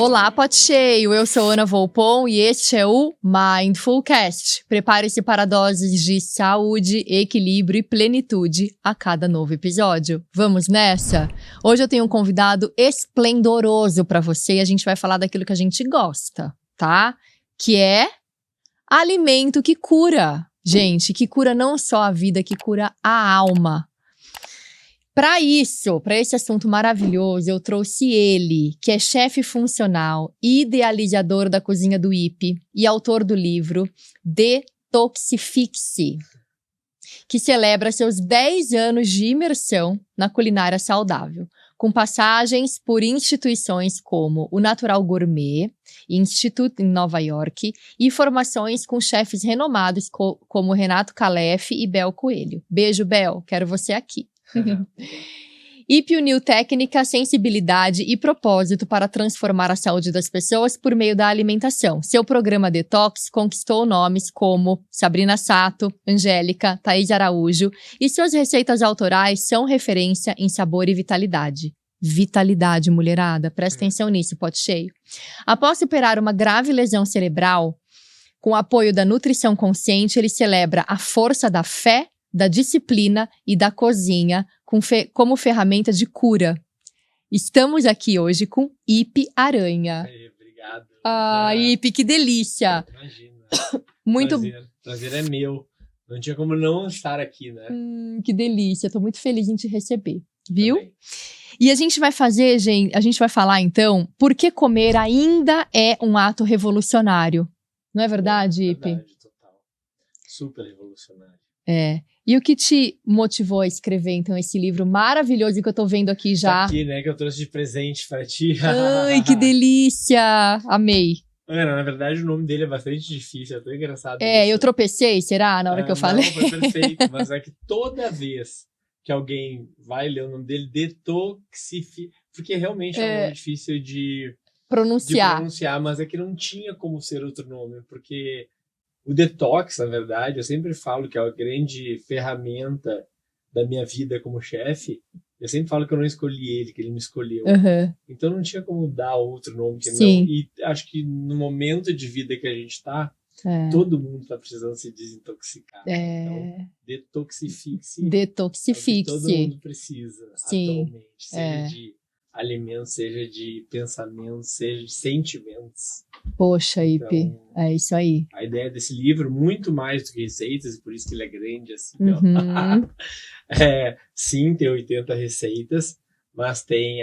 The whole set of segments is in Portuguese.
Olá, pote cheio! Eu sou Ana Volpon e este é o Mindfulcast. Prepare-se para doses de saúde, equilíbrio e plenitude a cada novo episódio. Vamos nessa? Hoje eu tenho um convidado esplendoroso para você e a gente vai falar daquilo que a gente gosta, tá? Que é alimento que cura. Gente, que cura não só a vida, que cura a alma. Para isso, para esse assunto maravilhoso, eu trouxe ele, que é chefe funcional, idealizador da cozinha do IP e autor do livro Detoxifique-se, que celebra seus 10 anos de imersão na culinária saudável, com passagens por instituições como o Natural Gourmet Institute em Nova York e formações com chefes renomados como Renato Calef e Bel Coelho. Beijo, Bel, quero você aqui. IP uniu técnica, sensibilidade e propósito para transformar a saúde das pessoas por meio da alimentação. Seu programa Detox conquistou nomes como Sabrina Sato, Angélica, Thaís Araújo e suas receitas autorais são referência em sabor e vitalidade. Vitalidade, mulherada, presta atenção nisso, pote cheio. Após superar uma grave lesão cerebral, com o apoio da nutrição consciente, ele celebra a força da fé, da disciplina e da cozinha como ferramenta de cura. Estamos aqui hoje com IP Aranha. Aí, obrigado. IP, que delícia. Imagina. Muito Prazer é meu. Não tinha como não estar aqui, né? Que delícia. Tô muito feliz em te receber, viu? Também. E a gente vai falar então, por que comer ainda é um ato revolucionário. Não é verdade, IP? Verdade, total. Super revolucionário. É. E o que te motivou a escrever, então, esse livro maravilhoso que eu tô vendo aqui já? Tá aqui, né, que eu trouxe de presente pra ti. Ai, que delícia! Amei. Ana, na verdade, o nome dele é bastante difícil, é tão engraçado. Eu tropecei, será? Na hora que eu falei? Não, foi perfeito, mas é que toda vez que alguém vai ler o nome dele, detoxifica, porque realmente é um nome difícil de pronunciar, mas é que não tinha como ser outro nome, porque o detox, na verdade, eu sempre falo que é a grande ferramenta da minha vida como chefe. Eu sempre falo que eu não escolhi ele, que ele me escolheu. Uhum. Então não tinha como dar outro nome que não. Sim. E acho que no momento de vida que a gente está, todo mundo está precisando se desintoxicar. Então, detoxifique-se. Detoxifique-se. É o que todo mundo precisa. Sim. Atualmente. Seja de alimentos, seja de pensamentos, seja de sentimentos. Poxa, IP, Então, é isso aí. A ideia desse livro, muito mais do que receitas, e por isso que ele é grande assim. Uhum. Sim, tem 80 receitas, mas tem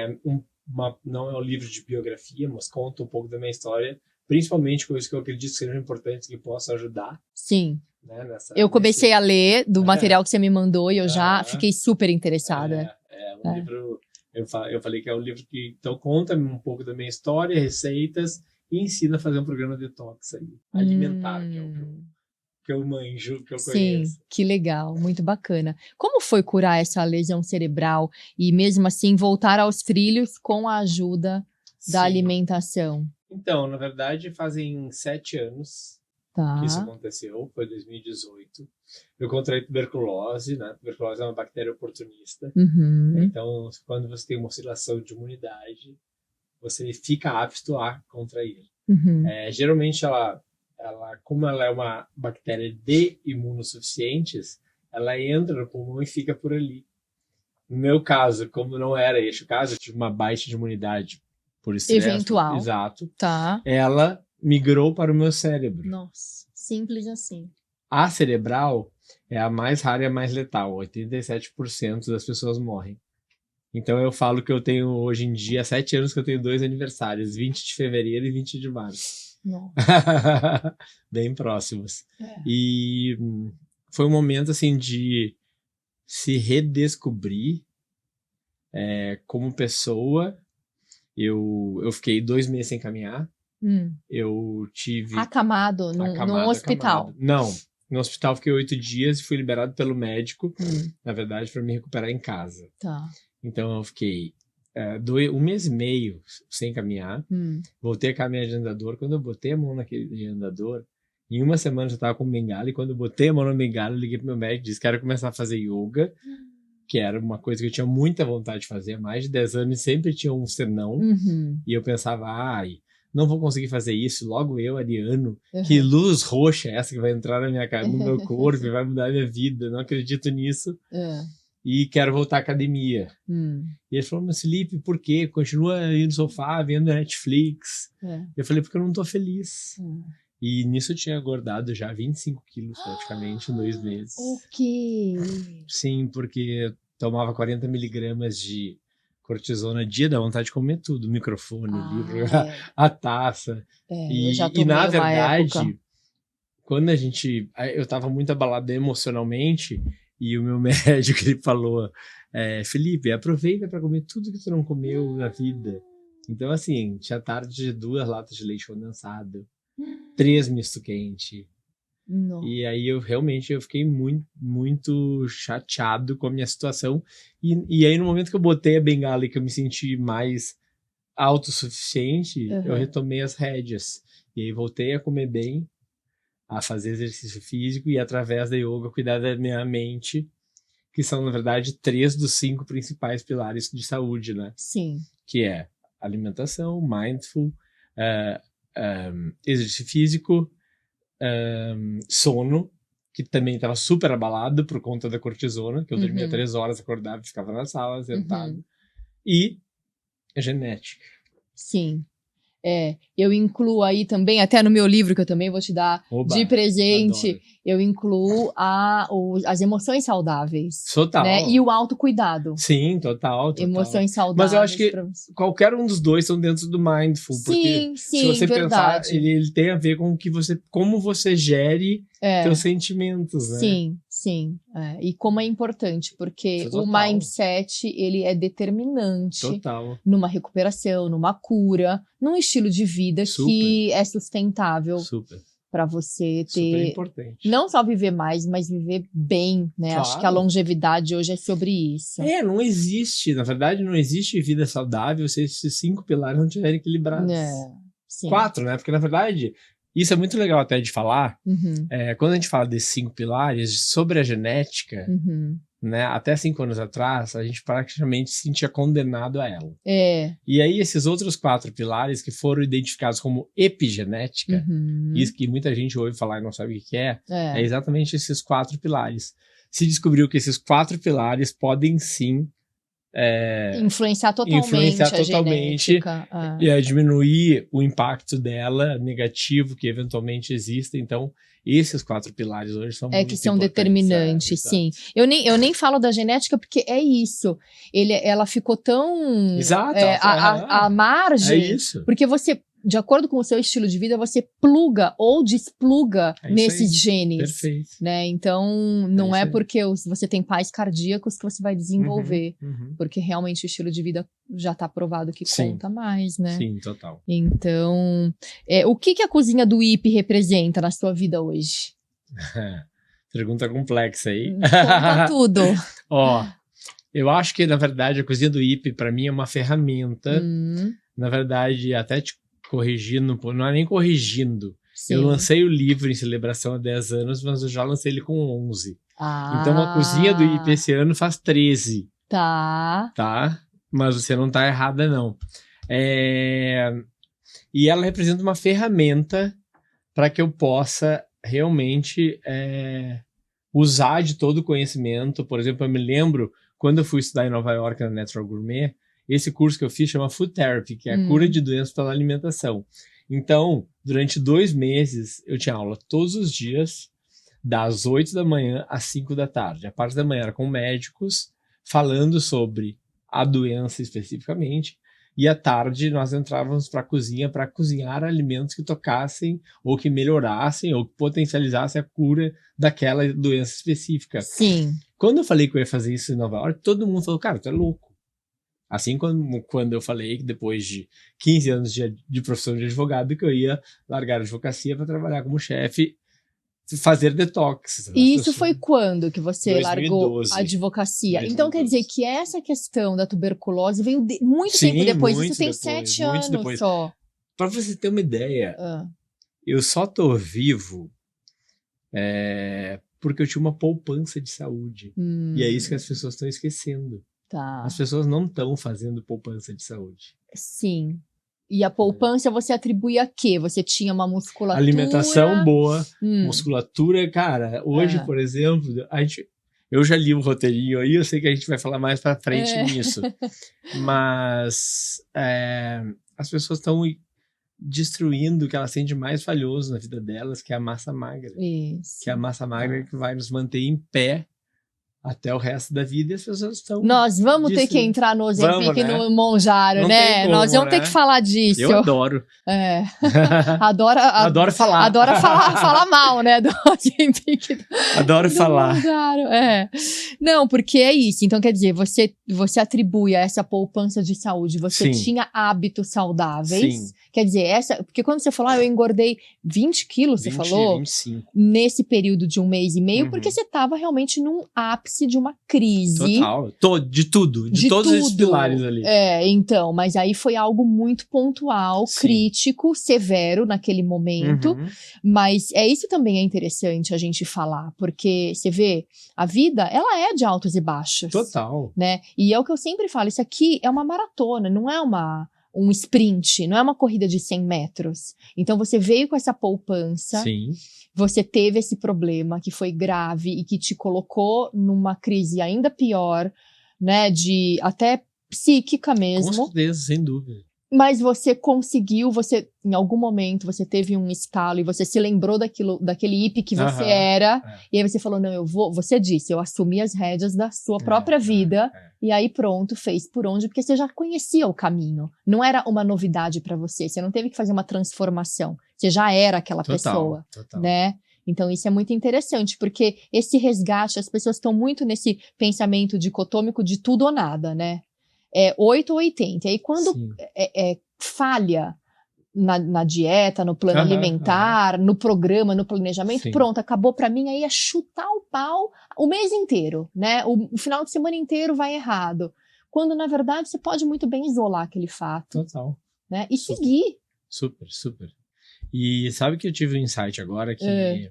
não é um livro de biografia, mas conta um pouco da minha história, principalmente coisas que eu acredito que sejam importantes que possam ajudar. Sim. Né, eu comecei a ler do material que você me mandou e eu já fiquei super interessada. É um livro, eu falei que é um livro que então conta um pouco da minha história, receitas, e ensina a fazer um programa detox aí, alimentar, que é o que eu manjo, que eu conheço. Sim, que legal, muito bacana. Como foi curar essa lesão cerebral e mesmo assim voltar aos trilhos com a ajuda da alimentação? Então, na verdade, fazem 7 anos que isso aconteceu, foi 2018. Eu contraí tuberculose, né? Tuberculose é uma bactéria oportunista. Uhum. Então, quando você tem uma oscilação de imunidade, você fica apto a contrair. Uhum. Geralmente, como ela é uma bactéria de imunossuficientes, ela entra no pulmão e fica por ali. No meu caso, como não era esse o caso, eu tive uma baixa de imunidade por estresse. Eventual. Exato. Tá. Ela migrou para o meu cérebro. Nossa, simples assim. A cerebral é a mais rara e a mais letal. 87% das pessoas morrem. Então eu falo que eu tenho hoje em dia 7 anos que eu tenho 2 aniversários, 20 de fevereiro e 20 de março. Bem próximos. E foi um momento assim de se redescobrir como pessoa. Eu fiquei 2 meses sem caminhar. Eu tive acamado num hospital. Não, no hospital fiquei 8 dias e fui liberado pelo médico, na verdade, para me recuperar em casa. Tá. Então eu fiquei 1 mês e meio sem caminhar. Voltei a caminhar de andador. Quando eu botei a mão naquele andador, em 1 semana eu já estava com bengala. E quando eu botei a mão na bengala, eu liguei pro meu médico e disse que quero começar a fazer yoga, que era uma coisa que eu tinha muita vontade de fazer há mais de 10 anos e sempre tinha um senão. E eu pensava, não vou conseguir fazer isso, logo eu, Ariano, que luz roxa é essa que vai entrar no meu corpo e vai mudar a minha vida, não acredito nisso. E quero voltar à academia. E ele falou, mas Felipe, por quê? Continua aí no sofá, vendo Netflix. Eu falei, porque eu não tô feliz. E nisso eu tinha engordado já 25 quilos praticamente em 2 meses. O quê? Sim, porque eu tomava 40 miligramas de cortisona dia, dá vontade de comer tudo. O microfone, o livro, a taça. E na verdade, quando eu tava muito abalado emocionalmente, e o meu médico, ele falou, Felipe, aproveita para comer tudo que tu não comeu na vida. Então, assim, tinha tarde de 2 latas de leite condensado, 3 misto quente. Não. E aí eu fiquei muito, muito chateado com a minha situação. E aí no momento que eu botei a bengala e que eu me senti mais autossuficiente, eu retomei as rédeas. E aí voltei a comer bem, a fazer exercício físico e através da yoga cuidar da minha mente, que são na verdade 3 dos 5 principais pilares de saúde, né? Sim. Que é alimentação, mindful, exercício físico, sono, que também estava super abalado por conta da cortisona, que eu dormia 3 horas, acordava e ficava na sala, sentado. E a genética. Sim. Eu incluo aí também, até no meu livro, que eu também vou te dar de presente, adoro. Eu incluo as emoções saudáveis. Total. Né? E o autocuidado. Sim, total. Emoções saudáveis. Mas eu acho que qualquer um dos dois estão dentro do mindful. Sim, porque se você verdade. pensar, ele tem a ver com como você gere seus sentimentos, né? Sim. E como é importante, porque o mindset, ele é determinante numa recuperação, numa cura, num estilo de vida que é sustentável. Super. Para você Super ter, importante. não só viver mais, mas viver bem, né? Claro. Acho que a longevidade hoje é sobre isso. Não existe, na verdade, não existe vida saudável se esses 5 pilares não estiverem equilibrados. Sim. 4, né? Porque, na verdade, isso é muito legal até de falar. Quando a gente fala desses 5 pilares, sobre a genética, né? Até 5 anos atrás, a gente praticamente se sentia condenado a ela. E aí, esses outros 4 pilares que foram identificados como epigenética, isso que muita gente ouve falar e não sabe o que é exatamente esses 4 pilares. Se descobriu que esses 4 pilares podem sim influenciar totalmente a genética. E diminuir o impacto dela negativo que eventualmente existe. Então, esses 4 pilares hoje são muito que são determinantes, sim. Eu nem falo da genética porque é isso. Ela ficou tão à margem. É isso. Porque você, de acordo com o seu estilo de vida, você pluga ou despluga nesses genes. Perfeito. Né? Então, não é porque você tem pais cardíacos que você vai desenvolver. Porque realmente o estilo de vida já está provado que conta mais, né? Sim, total. Então, o que a cozinha do IP representa na sua vida hoje? Pergunta complexa aí. Conta tudo. Eu acho que, na verdade, a cozinha do IP, para mim, é uma ferramenta. Na verdade, até te corrigindo, não é nem corrigindo. Sim. Eu lancei o livro em celebração há 10 anos, mas eu já lancei ele com 11. Então, a cozinha do IP esse ano faz 13. Tá? Mas você não tá errada, não. E ela representa uma ferramenta para que eu possa realmente usar de todo o conhecimento. Por exemplo, eu me lembro, quando eu fui estudar em Nova York na Natural Gourmet, esse curso que eu fiz chama Food Therapy, que é a cura de doenças pela alimentação. Então, durante 2 meses, eu tinha aula todos os dias, das 8 da manhã às 5 da tarde. A parte da manhã era com médicos, falando sobre a doença especificamente, e à tarde nós entrávamos para a cozinha para cozinhar alimentos que tocassem, ou que melhorassem, ou que potencializassem a cura daquela doença específica. Sim. Quando eu falei que eu ia fazer isso em Nova York, todo mundo falou, cara, tu é louco. Assim quando eu falei que depois de 15 anos de profissão de advogado, que eu ia largar a advocacia para trabalhar como chefe, fazer detox. E isso foi quando que você 2012, largou a advocacia? 2012. Então quer dizer que essa questão da tuberculose veio muito tempo depois. Isso tem 7 anos só. Para você ter uma ideia, eu só tô vivo porque eu tinha uma poupança de saúde. E é isso que as pessoas estão esquecendo. Tá. As pessoas não estão fazendo poupança de saúde. Sim. E a poupança você atribui a quê? Você tinha uma musculatura... Alimentação boa, musculatura, cara. Hoje, por exemplo, eu já li o roteirinho aí, eu sei que a gente vai falar mais pra frente nisso. Mas as pessoas estão destruindo o que elas têm de mais valioso na vida delas, que é a massa magra. Isso. Que é a massa magra que vai nos manter em pé até o resto da vida, e as pessoas estão... Nós vamos ter que entrar no Ozempic e no Monjaro, Não né? como, Nós vamos ter que falar disso. Eu adoro. Adoro falar. Adora falar mal, né? Do Ozempic. Adoro falar. Monjaro, Não, porque é isso. Então, quer dizer, você atribui a essa poupança de saúde, você tinha hábitos saudáveis. Sim. Quer dizer, porque quando você falou, eu engordei 20 quilos, você falou? 25. Nesse período de 1 mês e meio, porque você estava realmente num ápice de uma crise. Total. De tudo. De todos esses pilares ali. Então, mas aí foi algo muito pontual, crítico, severo naquele momento. Mas isso também é interessante a gente falar, porque você vê, a vida, ela é de altos e baixos. Total. Né? E é o que eu sempre falo, isso aqui é uma maratona, não é um sprint, não é uma corrida de 100 metros. Então, você veio com essa poupança, você teve esse problema que foi grave e que te colocou numa crise ainda pior, né, de até psíquica mesmo. Com certeza, sem dúvida. Mas você conseguiu, em algum momento, você teve um estalo e você se lembrou daquele hippie que você era. E aí você falou, não, você disse, eu assumi as rédeas da sua própria vida. E aí pronto, fez por onde, porque você já conhecia o caminho. Não era uma novidade pra você, você não teve que fazer uma transformação. Você já era aquela pessoa, né? Então isso é muito interessante, porque esse resgate, as pessoas estão muito nesse pensamento dicotômico de tudo ou nada, né? 8 ou 80. E aí, quando falha na dieta, no plano alimentar, no programa, no planejamento, pronto, acabou pra mim, aí é chutar o pau o mês inteiro, né? O final de semana inteiro vai errado. Quando, na verdade, você pode muito bem isolar aquele fato. Total. Né? E seguir. Super. E sabe que eu tive um insight agora, que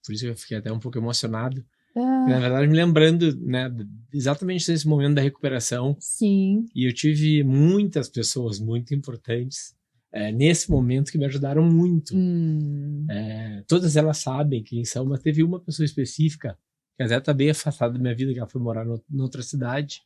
por isso eu fiquei até um pouco emocionado. Na verdade, me lembrando, né, exatamente nesse momento da recuperação. Sim. E eu tive muitas pessoas muito importantes nesse momento que me ajudaram muito. Todas elas sabem quem são, mas teve uma pessoa específica que até tá bem afastada da minha vida, que ela foi morar noutra cidade.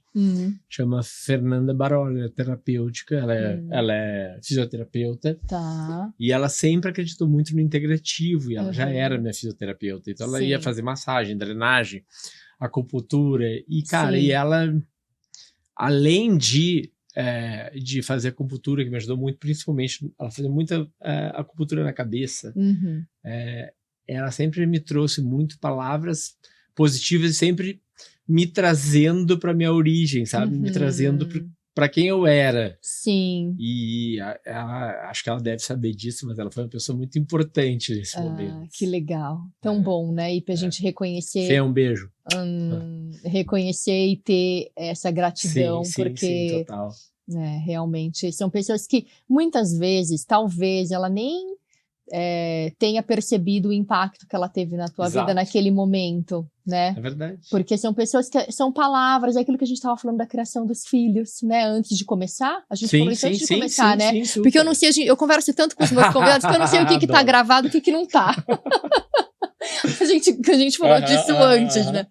Chama Fernanda Baroli, ela é terapêutica, ela é fisioterapeuta. Tá. E ela sempre acreditou muito no integrativo, e ela já era minha fisioterapeuta. Então ela ia fazer massagem, drenagem, acupuntura. E, cara, e ela, além de fazer acupuntura, que me ajudou muito, principalmente, ela fazia muita acupuntura na cabeça. Ela sempre me trouxe muito palavras positivas e sempre me trazendo para minha origem, sabe? Me trazendo para quem eu era. Sim. E acho que ela deve saber disso, mas ela foi uma pessoa muito importante nesse momento. Que legal. Tão bom, né? E pra gente reconhecer... Fê, um beijo. Reconhecer e ter essa gratidão, porque... Sim, total. Realmente, são pessoas que muitas vezes, talvez, ela nem tenha percebido o impacto que ela teve na tua vida naquele momento, né? É verdade. Porque são pessoas que são palavras, é aquilo que a gente estava falando da criação dos filhos, né? Antes de começar, a gente falou isso antes de começar, né? Porque eu não sei, eu converso tanto com os meus convidados que eu não sei o que tá gravado e o que não tá. a gente falou disso antes, né?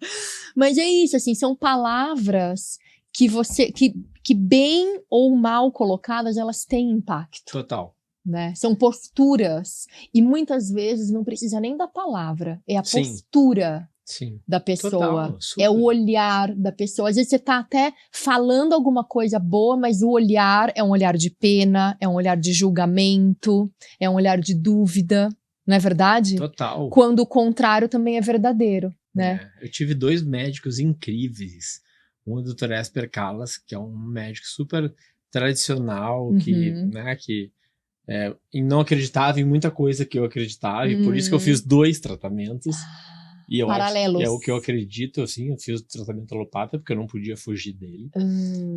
Mas é isso, assim, são palavras que bem ou mal colocadas, elas têm impacto. Total. Né? São posturas, e muitas vezes não precisa nem da palavra, é a postura da pessoa. Total, é o olhar da pessoa. Às vezes você tá até falando alguma coisa boa, mas o olhar é um olhar de pena, é um olhar de julgamento, é um olhar de dúvida, não é verdade? Total. Quando o contrário também é verdadeiro, né? Eu tive 2 médicos incríveis. Um é o Dr. Esper Callas, que é um médico super tradicional, que não acreditava em muita coisa que eu acreditava, e por isso que eu fiz 2 tratamentos. E eu paralelos. É o que eu acredito, assim, eu fiz o tratamento alopata, porque eu não podia fugir dele.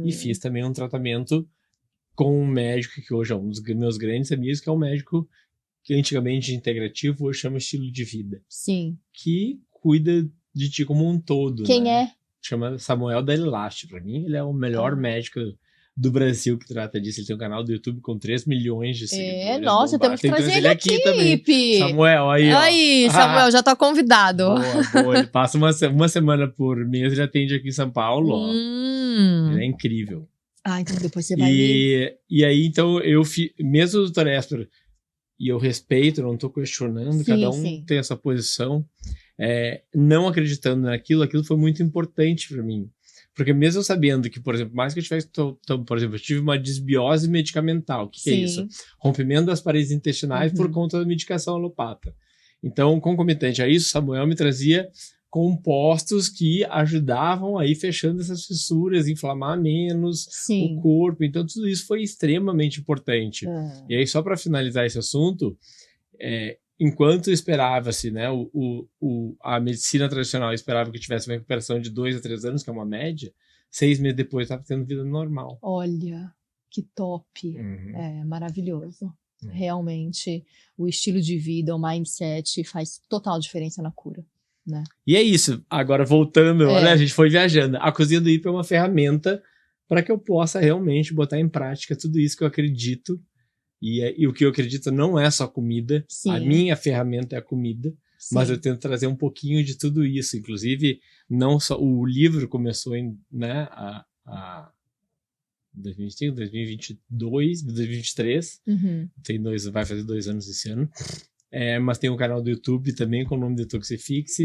E fiz também um tratamento com um médico que hoje é um dos meus grandes amigos, que é um médico que antigamente integrativo, hoje chama estilo de vida. Sim. Que cuida de ti como um todo. Quem é? Chama Samuel Dalilaste. Pra mim, ele é o melhor médico do Brasil que trata disso. Ele tem um canal do YouTube com 3 milhões de seguidores. Nossa, temos que trazer ele aqui também. Samuel, aí, ó. Aí, Samuel, já tá convidado. Boa. Ele passa uma semana por mês, ele atende aqui em São Paulo, ó. Ele é incrível. Então depois você vai ver. E aí, então, mesmo o Dr. Esper, e eu respeito, não tô questionando, cada um tem a sua posição, não acreditando naquilo, aquilo foi muito importante para mim. Porque mesmo sabendo que, por exemplo, mais que eu tivesse, por exemplo, eu tive uma desbiose medicamental, o que é isso? Rompimento das paredes intestinais por conta da medicação alopata. Então, concomitante a isso, Samuel me trazia compostos que ajudavam a ir fechando essas fissuras, inflamar menos o corpo. Então, tudo isso foi extremamente importante. E aí, só para finalizar esse assunto, enquanto esperava-se, né, a medicina tradicional esperava que tivesse uma recuperação de 2 a 3 anos, que é uma média, 6 meses depois estava tendo vida normal. Olha, que top. Maravilhoso. Realmente, o estilo de vida, o mindset faz total diferença na cura, né? E é isso. Agora, voltando, olha, a gente foi viajando. A Cozinha do Hipo é uma ferramenta para que eu possa realmente botar em prática tudo isso que eu acredito. E o que eu acredito não é só comida. A minha ferramenta é a comida. Mas eu tento trazer um pouquinho de tudo isso. Inclusive, não só o livro começou em 2025, 2022, 2023. Vai fazer 2 anos esse ano. Mas tem um canal do YouTube também com o nome Detoxifix.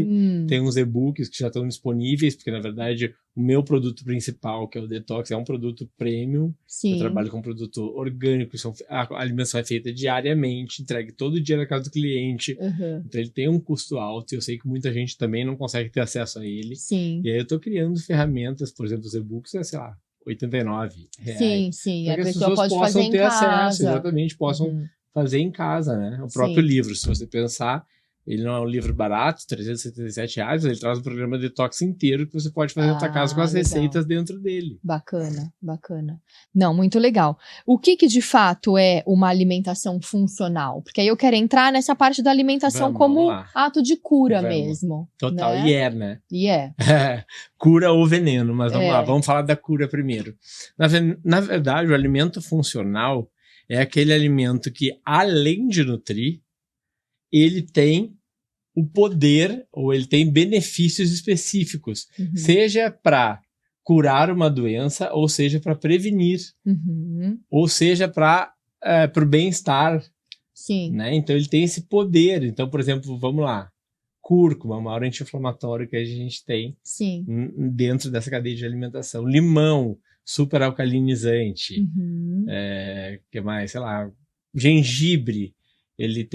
Tem uns e-books que já estão disponíveis, porque na verdade o meu produto principal, que é o Detox, é um produto premium. Eu trabalho com um produto orgânico, a alimentação é feita diariamente, entregue todo dia na casa do cliente. Então ele tem um custo alto e eu sei que muita gente também não consegue ter acesso a ele. E aí eu estou criando ferramentas, por exemplo, os e-books, sei lá, R$89. Para que a as pessoa pessoas pode possam fazer em ter casa. Acesso, exatamente, possam fazer em casa, né? O próprio livro, se você pensar, ele não é um livro barato, R$377, mas ele traz um programa de detox inteiro que você pode fazer na sua casa com as receitas dentro dele. Bacana. Não, muito legal. O que de fato é uma alimentação funcional? Porque aí eu quero entrar nessa parte da alimentação como ato de cura mesmo. Total, né? né? Cura ou veneno, mas vamos lá, vamos falar da cura primeiro. Na verdade, o alimento funcional é aquele alimento que, além de nutrir, ele tem o poder, ou ele tem benefícios específicos, seja para curar uma doença, ou seja para prevenir, ou seja para o bem-estar. Né? Então ele tem esse poder. Então, por exemplo, vamos lá, cúrcuma, o maior anti-inflamatório que a gente tem dentro dessa cadeia de alimentação. Limão, super alcalinizante. Que mais? Sei lá, gengibre. Ele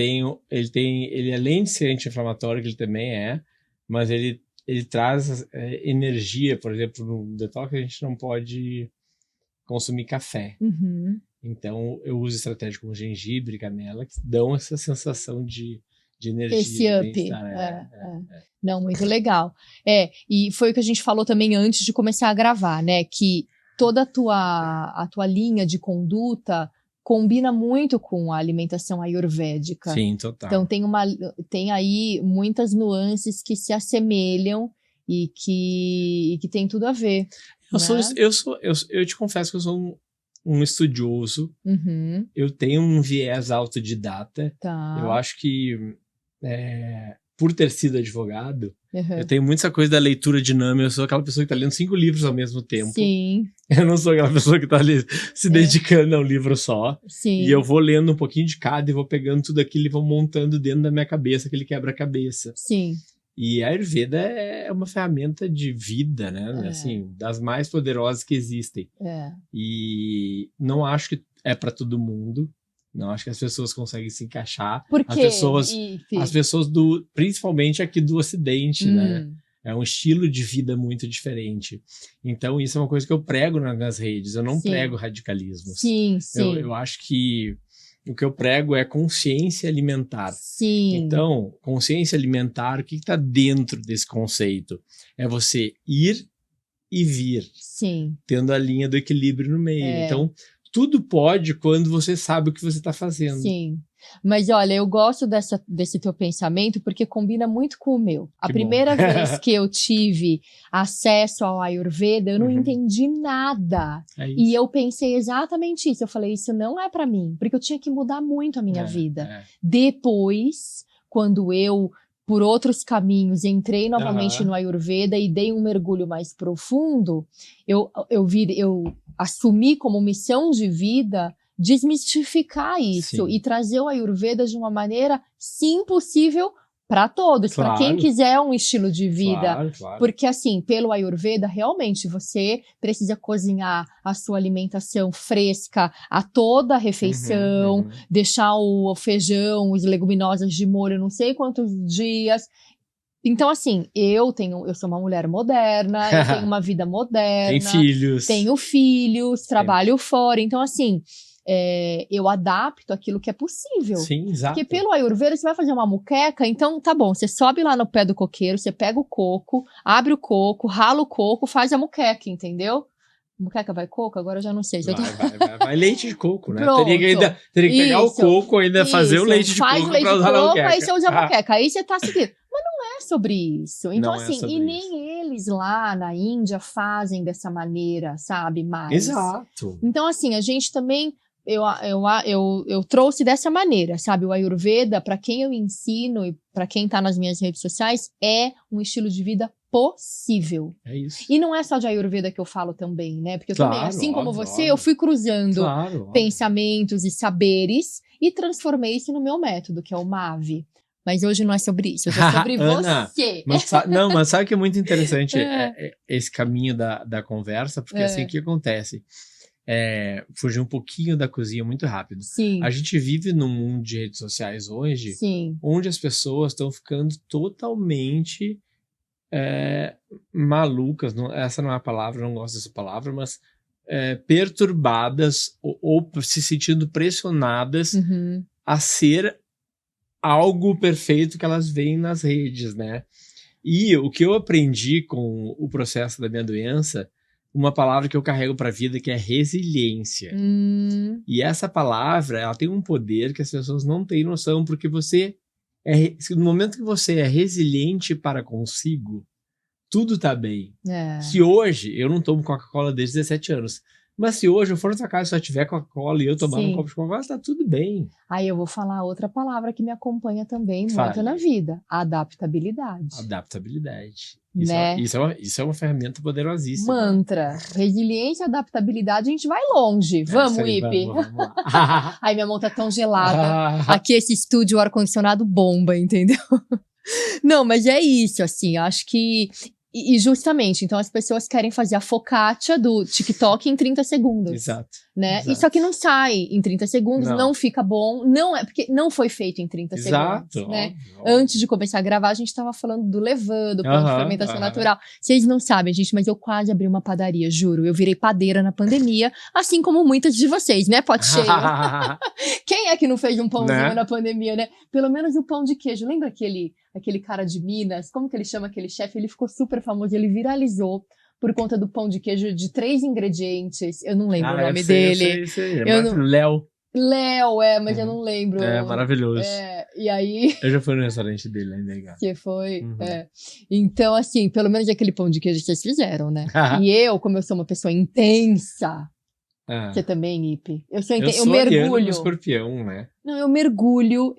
além de ser anti-inflamatório, que ele também mas ele traz energia. Por exemplo, no detox a gente não pode consumir café. Então eu uso estratégia como gengibre e canela, que dão essa sensação de energia. Esse up. Não, muito legal. E foi o que a gente falou também antes de começar a gravar, né? Que toda a tua linha de conduta combina muito com a alimentação ayurvédica. Sim, total. Então tem aí muitas nuances que se assemelham e que tem tudo a ver. Eu te confesso que eu sou um estudioso. Eu tenho um viés autodidata. Eu acho que por ter sido advogado, eu tenho muita coisa da leitura dinâmica. Eu sou aquela pessoa que está lendo 5 livros ao mesmo tempo. Eu não sou aquela pessoa que está ali se dedicando a um livro só. E eu vou lendo um pouquinho de cada e vou pegando tudo aquilo e vou montando dentro da minha cabeça aquele quebra-cabeça. E a Ayurveda é uma ferramenta de vida, né? Assim, das mais poderosas que existem. E não acho que é para todo mundo. Não acho que as pessoas conseguem se encaixar. Por quê? As pessoas principalmente aqui do Ocidente, né? É um estilo de vida muito diferente. Então, isso é uma coisa que eu prego nas redes. Eu não prego radicalismos. Eu acho que o que eu prego é consciência alimentar. Então, consciência alimentar, o que está dentro desse conceito? É você ir e vir. Tendo a linha do equilíbrio no meio. Então, tudo pode quando você sabe o que você está fazendo. Sim. Mas olha, eu gosto desse teu pensamento porque combina muito com o meu. A primeira vez que eu tive acesso ao Ayurveda, eu não entendi nada. E eu pensei exatamente isso. Eu falei, isso não é pra mim, porque eu tinha que mudar muito a minha vida. Depois, quando eu, por outros caminhos, entrei novamente no Ayurveda e dei um mergulho mais profundo, eu assumi como missão de vida desmistificar isso e trazer o Ayurveda de uma maneira, sim, possível para todos, para quem quiser um estilo de vida. Porque assim, pelo Ayurveda, realmente você precisa cozinhar a sua alimentação fresca a toda a refeição, deixar o feijão, os leguminosas de molho não sei quantos dias. Então, assim, eu sou uma mulher moderna, eu tenho uma vida moderna. Tenho filhos, trabalho fora. Então, assim, eu adapto aquilo que é possível. Sim, exato. Porque pelo Ayurveda você vai fazer uma moqueca, então tá bom, você sobe lá no pé do coqueiro, você pega o coco, abre o coco, rala o coco, faz a moqueca, entendeu? Moqueca vai coco? Agora eu já não sei. Vai leite de coco, né? Pronto. Teria que pegar o coco ainda fazer o leite de coco pra usar na moqueca. Aí você usa a moqueca, aí você tá seguindo. Mas não é sobre isso. Então, assim, e nem eles lá na Índia fazem dessa maneira, sabe? Mais. Exato. Então, assim, a gente também... Eu trouxe dessa maneira, sabe? O Ayurveda, para quem eu ensino e para quem tá nas minhas redes sociais, é um estilo de vida possível. É isso. E não é só de Ayurveda que eu falo também, né? Porque eu também, assim como você, eu fui cruzando pensamentos e saberes e transformei isso no meu método, que é o MAV. Mas hoje não é sobre isso, hoje é sobre Ana, você. Mas sabe que é muito interessante esse caminho da conversa? Porque assim, o que acontece? Fugir um pouquinho da cozinha muito rápido. Sim. A gente vive num mundo de redes sociais hoje, onde as pessoas estão ficando totalmente malucas, essa não é a palavra, não gosto dessa palavra, mas perturbadas ou se sentindo pressionadas a ser algo perfeito que elas veem nas redes, né? E o que eu aprendi com o processo da minha doença, uma palavra que eu carrego para a vida, que é resiliência. E essa palavra, ela tem um poder que as pessoas não têm noção, porque no momento que você é resiliente para consigo, tudo tá bem. Se hoje, eu não tomo Coca-Cola desde 17 anos, mas se hoje eu for na sua casa e só tiver Coca-Cola e eu tomar um copo de Coca-Cola, tá tudo bem. Aí eu vou falar outra palavra que me acompanha também muito na vida. Adaptabilidade. Adaptabilidade. Né? Isso é uma ferramenta poderosíssima. Mantra. Resiliência e adaptabilidade, a gente vai longe. Vamos, Ipe. Vamos lá. Ai, minha mão tá tão gelada. Aqui esse estúdio, o ar-condicionado bomba, entendeu? Não, mas é isso, assim, acho que... E justamente, então as pessoas querem fazer a focaccia do TikTok em 30 segundos. Exato. Né? Exato. E só que não sai em 30 segundos, não fica bom, não é porque não foi feito em 30 segundos, né? Óbvio. Antes de começar a gravar, a gente tava falando do levain, do pão de fermentação natural. Vocês não sabem, gente, mas eu quase abri uma padaria, juro. Eu virei padeira na pandemia, assim como muitas de vocês, né, pote cheio? Quem é que não fez um pãozinho na pandemia, né? Pelo menos o pão de queijo. Lembra aquele cara de Minas? Como que ele chama aquele chefe? Ele ficou super famoso, ele viralizou por conta do pão de queijo de 3 ingredientes. Eu não lembro o nome dele. Eu sei. Léo, mas eu não lembro. É maravilhoso. E aí... Eu já fui no restaurante dele ainda, legal. Você foi? Então, assim, pelo menos aquele pão de queijo vocês fizeram, né? E eu, como eu sou uma pessoa intensa... Você também, Ipe? Eu mergulho. Escorpião, né? Não, eu mergulho.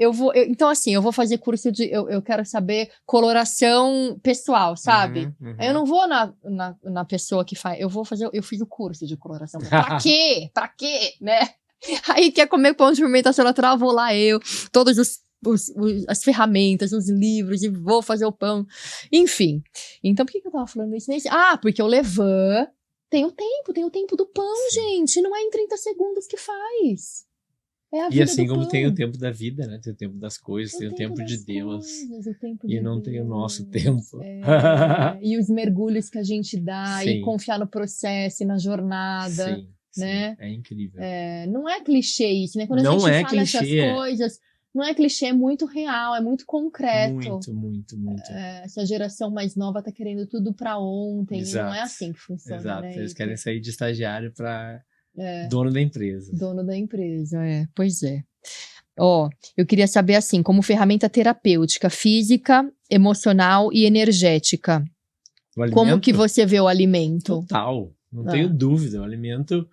Então, assim, eu vou fazer curso de... Eu quero saber coloração pessoal, sabe? Eu não vou na pessoa que faz... Eu fiz o curso de coloração. Pra quê? Pra quê? Né? Aí quer comer pão de fermentação natural, vou lá todos as ferramentas, os livros, e vou fazer o pão. Enfim. Então, por que eu tava falando isso? Porque o levain... Tem o tempo do pão, gente. Não é em 30 segundos que faz. É a vida e assim do como pão. tem o tempo da vida, né? Tem o tempo das coisas, tem o tempo de Deus. E não tem o nosso tempo. E os mergulhos que a gente dá, e confiar no processo e na jornada. Sim, né? É incrível. Não é clichê isso, né? Quando a gente fala essas coisas... Não é clichê, é muito real, é muito concreto. Muito. Essa geração mais nova tá querendo tudo pra ontem. Exato. E não é assim que funciona, Exato. né? Eles querem sair de estagiário pra Dono da empresa. Dono da empresa, pois é. Ó, eu queria saber assim, como ferramenta terapêutica, física, emocional e energética, como que você vê o alimento? Total, não tenho dúvida. O alimento,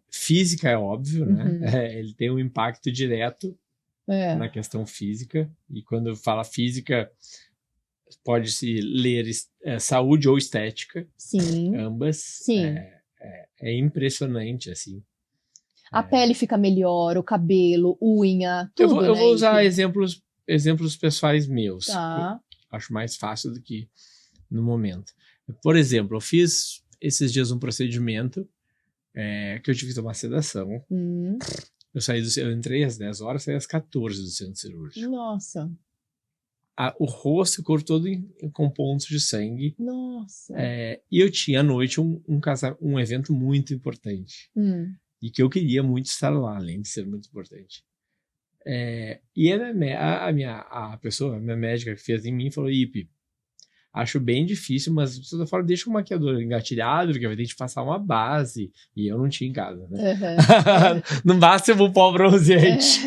física é óbvio, né? Ele tem um impacto direto na questão física. E quando fala física, pode-se ler saúde ou estética. Sim. Ambas. Sim. É impressionante, assim. A pele fica melhor, o cabelo, unha, tudo, eu vou usar exemplos pessoais meus. Tá. Acho mais fácil do que no momento. Por exemplo, eu fiz esses dias um procedimento que eu tive que tomar sedação. Eu entrei às 10 horas, saí às 14 do centro cirúrgico. Nossa. O rosto e o corpo todo com pontos de sangue. Nossa. E eu tinha à noite um evento muito importante. E que eu queria muito estar lá, além de ser muito importante. E a minha médica que fez em mim falou: Ipe, acho bem difícil, mas de toda forma deixa o maquiador engatilhado, porque vai ter que passar uma base. E eu não tinha em casa, né? Não basta eu vou pôr bronzeante.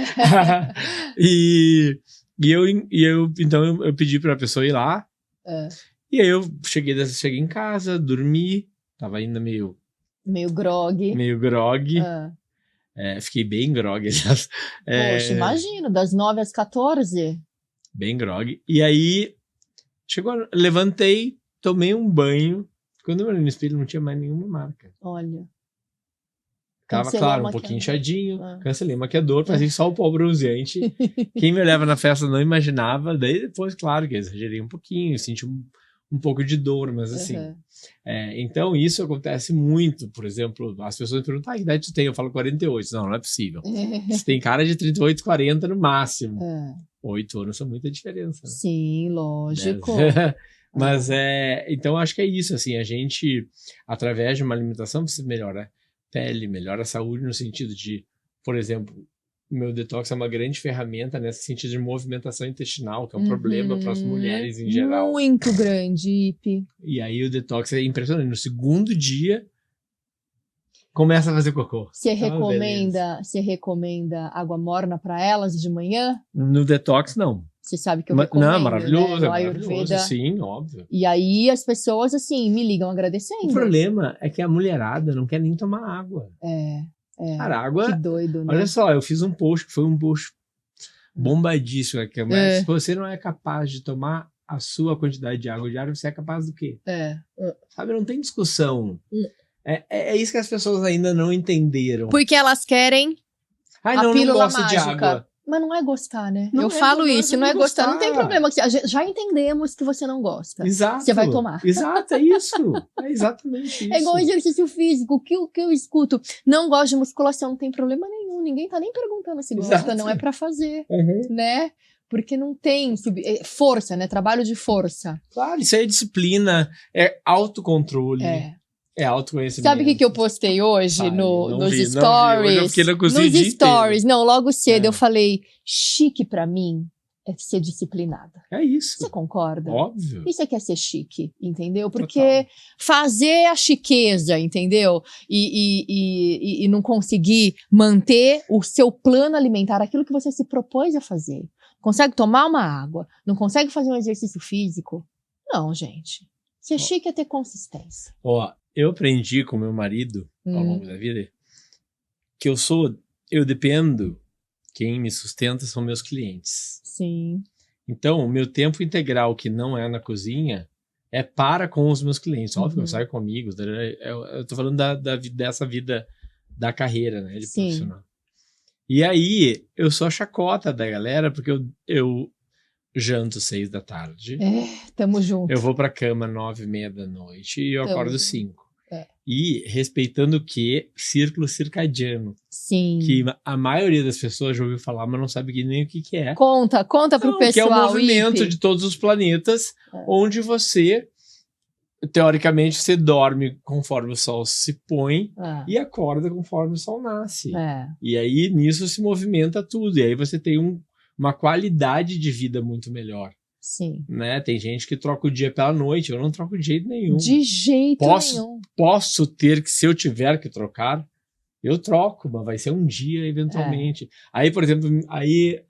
Então eu pedi pra pessoa ir lá. E aí eu cheguei em casa, dormi, tava ainda meio grog. Fiquei bem grog. Poxa, imagino, das 9 às 14. Bem grog. E aí, levantei, tomei um banho. Quando eu olhei no espelho, não tinha mais nenhuma marca. Olha. Tava, claro, um pouquinho inchadinho. Cancelei o maquiador, fazia só o pó bronzeante. Quem me olhava na festa não imaginava. Daí depois, claro, que eu exagerei um pouquinho, senti um pouco de dor, mas assim. Então, isso acontece muito. Por exemplo, as pessoas me perguntam: que idade tu tem? Eu falo 48. Não é possível. Você tem cara de 38, 40 no máximo. 8 anos são muita diferença. Né? Sim, lógico. Mas então, acho que é isso. Assim, a gente, através de uma alimentação, você melhora a pele, melhora a saúde no sentido de, por exemplo, o meu detox é uma grande ferramenta nesse sentido de movimentação intestinal, que é um problema para as mulheres em geral. Muito grande, Ipe. E aí o detox é impressionante. No segundo dia, começa a fazer cocô. Você recomenda água morna para elas de manhã? No detox, não. Você sabe que eu recomendo, não, maravilhoso, né? é maravilhoso, sim, óbvio. E aí as pessoas, assim, me ligam agradecendo. O problema é que a mulherada não quer nem tomar água. Cara, água... Que doido, né? Olha só, eu fiz um post que foi um post bombadíssimo. Mas se você não é capaz de tomar a sua quantidade de água diária, você é capaz do quê? Sabe, não tem discussão. É isso que as pessoas ainda não entenderam. Porque elas querem não gosta mágica. De água. Mas não é gostar, né? Eu falo isso, não é gostar. Não tem problema. Já entendemos que você não gosta. Exato. Você vai tomar. Exato, é isso. É exatamente isso. É igual exercício físico. O que eu escuto? Não gosto de musculação, não tem problema nenhum. Ninguém tá nem perguntando se gosta. Exato. Não é pra fazer, né? Porque não tem força, né? Trabalho de força. Claro, isso aí é disciplina, é autocontrole. É autoconhecimento. Sabe o que eu postei hoje nos stories? Hoje eu fiquei na cozinha nos stories. Inteiro. Não, logo cedo eu falei, chique pra mim é ser disciplinada. É isso. Você concorda? Óbvio. Isso é que é ser chique, entendeu? Porque fazer a chiqueza, entendeu? E não conseguir manter o seu plano alimentar, aquilo que você se propôs a fazer. Consegue tomar uma água? Não consegue fazer um exercício físico? Não, gente. Ser chique é ter consistência. Eu aprendi com meu marido, ao longo da vida, que eu dependo, quem me sustenta são meus clientes. Sim. Então, o meu tempo integral, que não é na cozinha, é para com os meus clientes. Óbvio que eu saio com amigos, eu tô falando dessa vida da carreira, né, de profissional. E aí, eu sou a chacota da galera, porque eu janto 6 da tarde. Tamo junto. Eu vou pra cama 9:30 da noite e eu acordo 5. E respeitando o quê? Círculo circadiano. Sim. Que a maioria das pessoas já ouviu falar, mas não sabe nem o que é. Conta pro pessoal. Que é o movimento de todos os planetas, onde você, teoricamente, você dorme conforme o sol se põe e acorda conforme o sol nasce. E aí, nisso se movimenta tudo. E aí você tem uma qualidade de vida muito melhor. Sim. Né? Tem gente que troca o dia pela noite, eu não troco de jeito nenhum. De jeito nenhum. Posso ter que, se eu tiver que trocar, Eu troco, mas vai ser um dia, eventualmente. Aí, por exemplo,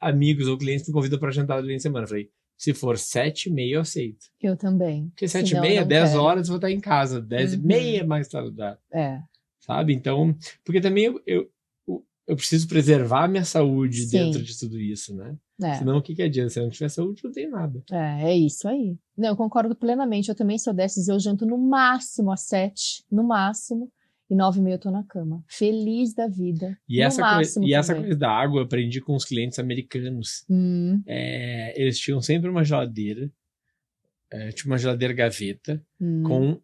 amigos ou clientes me convidam para jantar durante a semana. Eu falei, se for 7h30, eu aceito. Eu também. Porque Senão 7h30, não 10 quero. horas eu vou estar em casa. 10h30 mais tardar. Sabe? Então, porque também eu preciso preservar a minha saúde dentro de tudo isso, né? Senão o que adianta? Se eu não tiver saúde, não tem nada. É isso aí. Não, eu concordo plenamente. Eu também sou dessas. Eu janto no máximo às 7, no máximo. E 9h30 eu tô na cama. Feliz da vida. E essa coisa da água eu aprendi com os clientes americanos. Eles tinham sempre uma geladeira. Tinha uma geladeira gaveta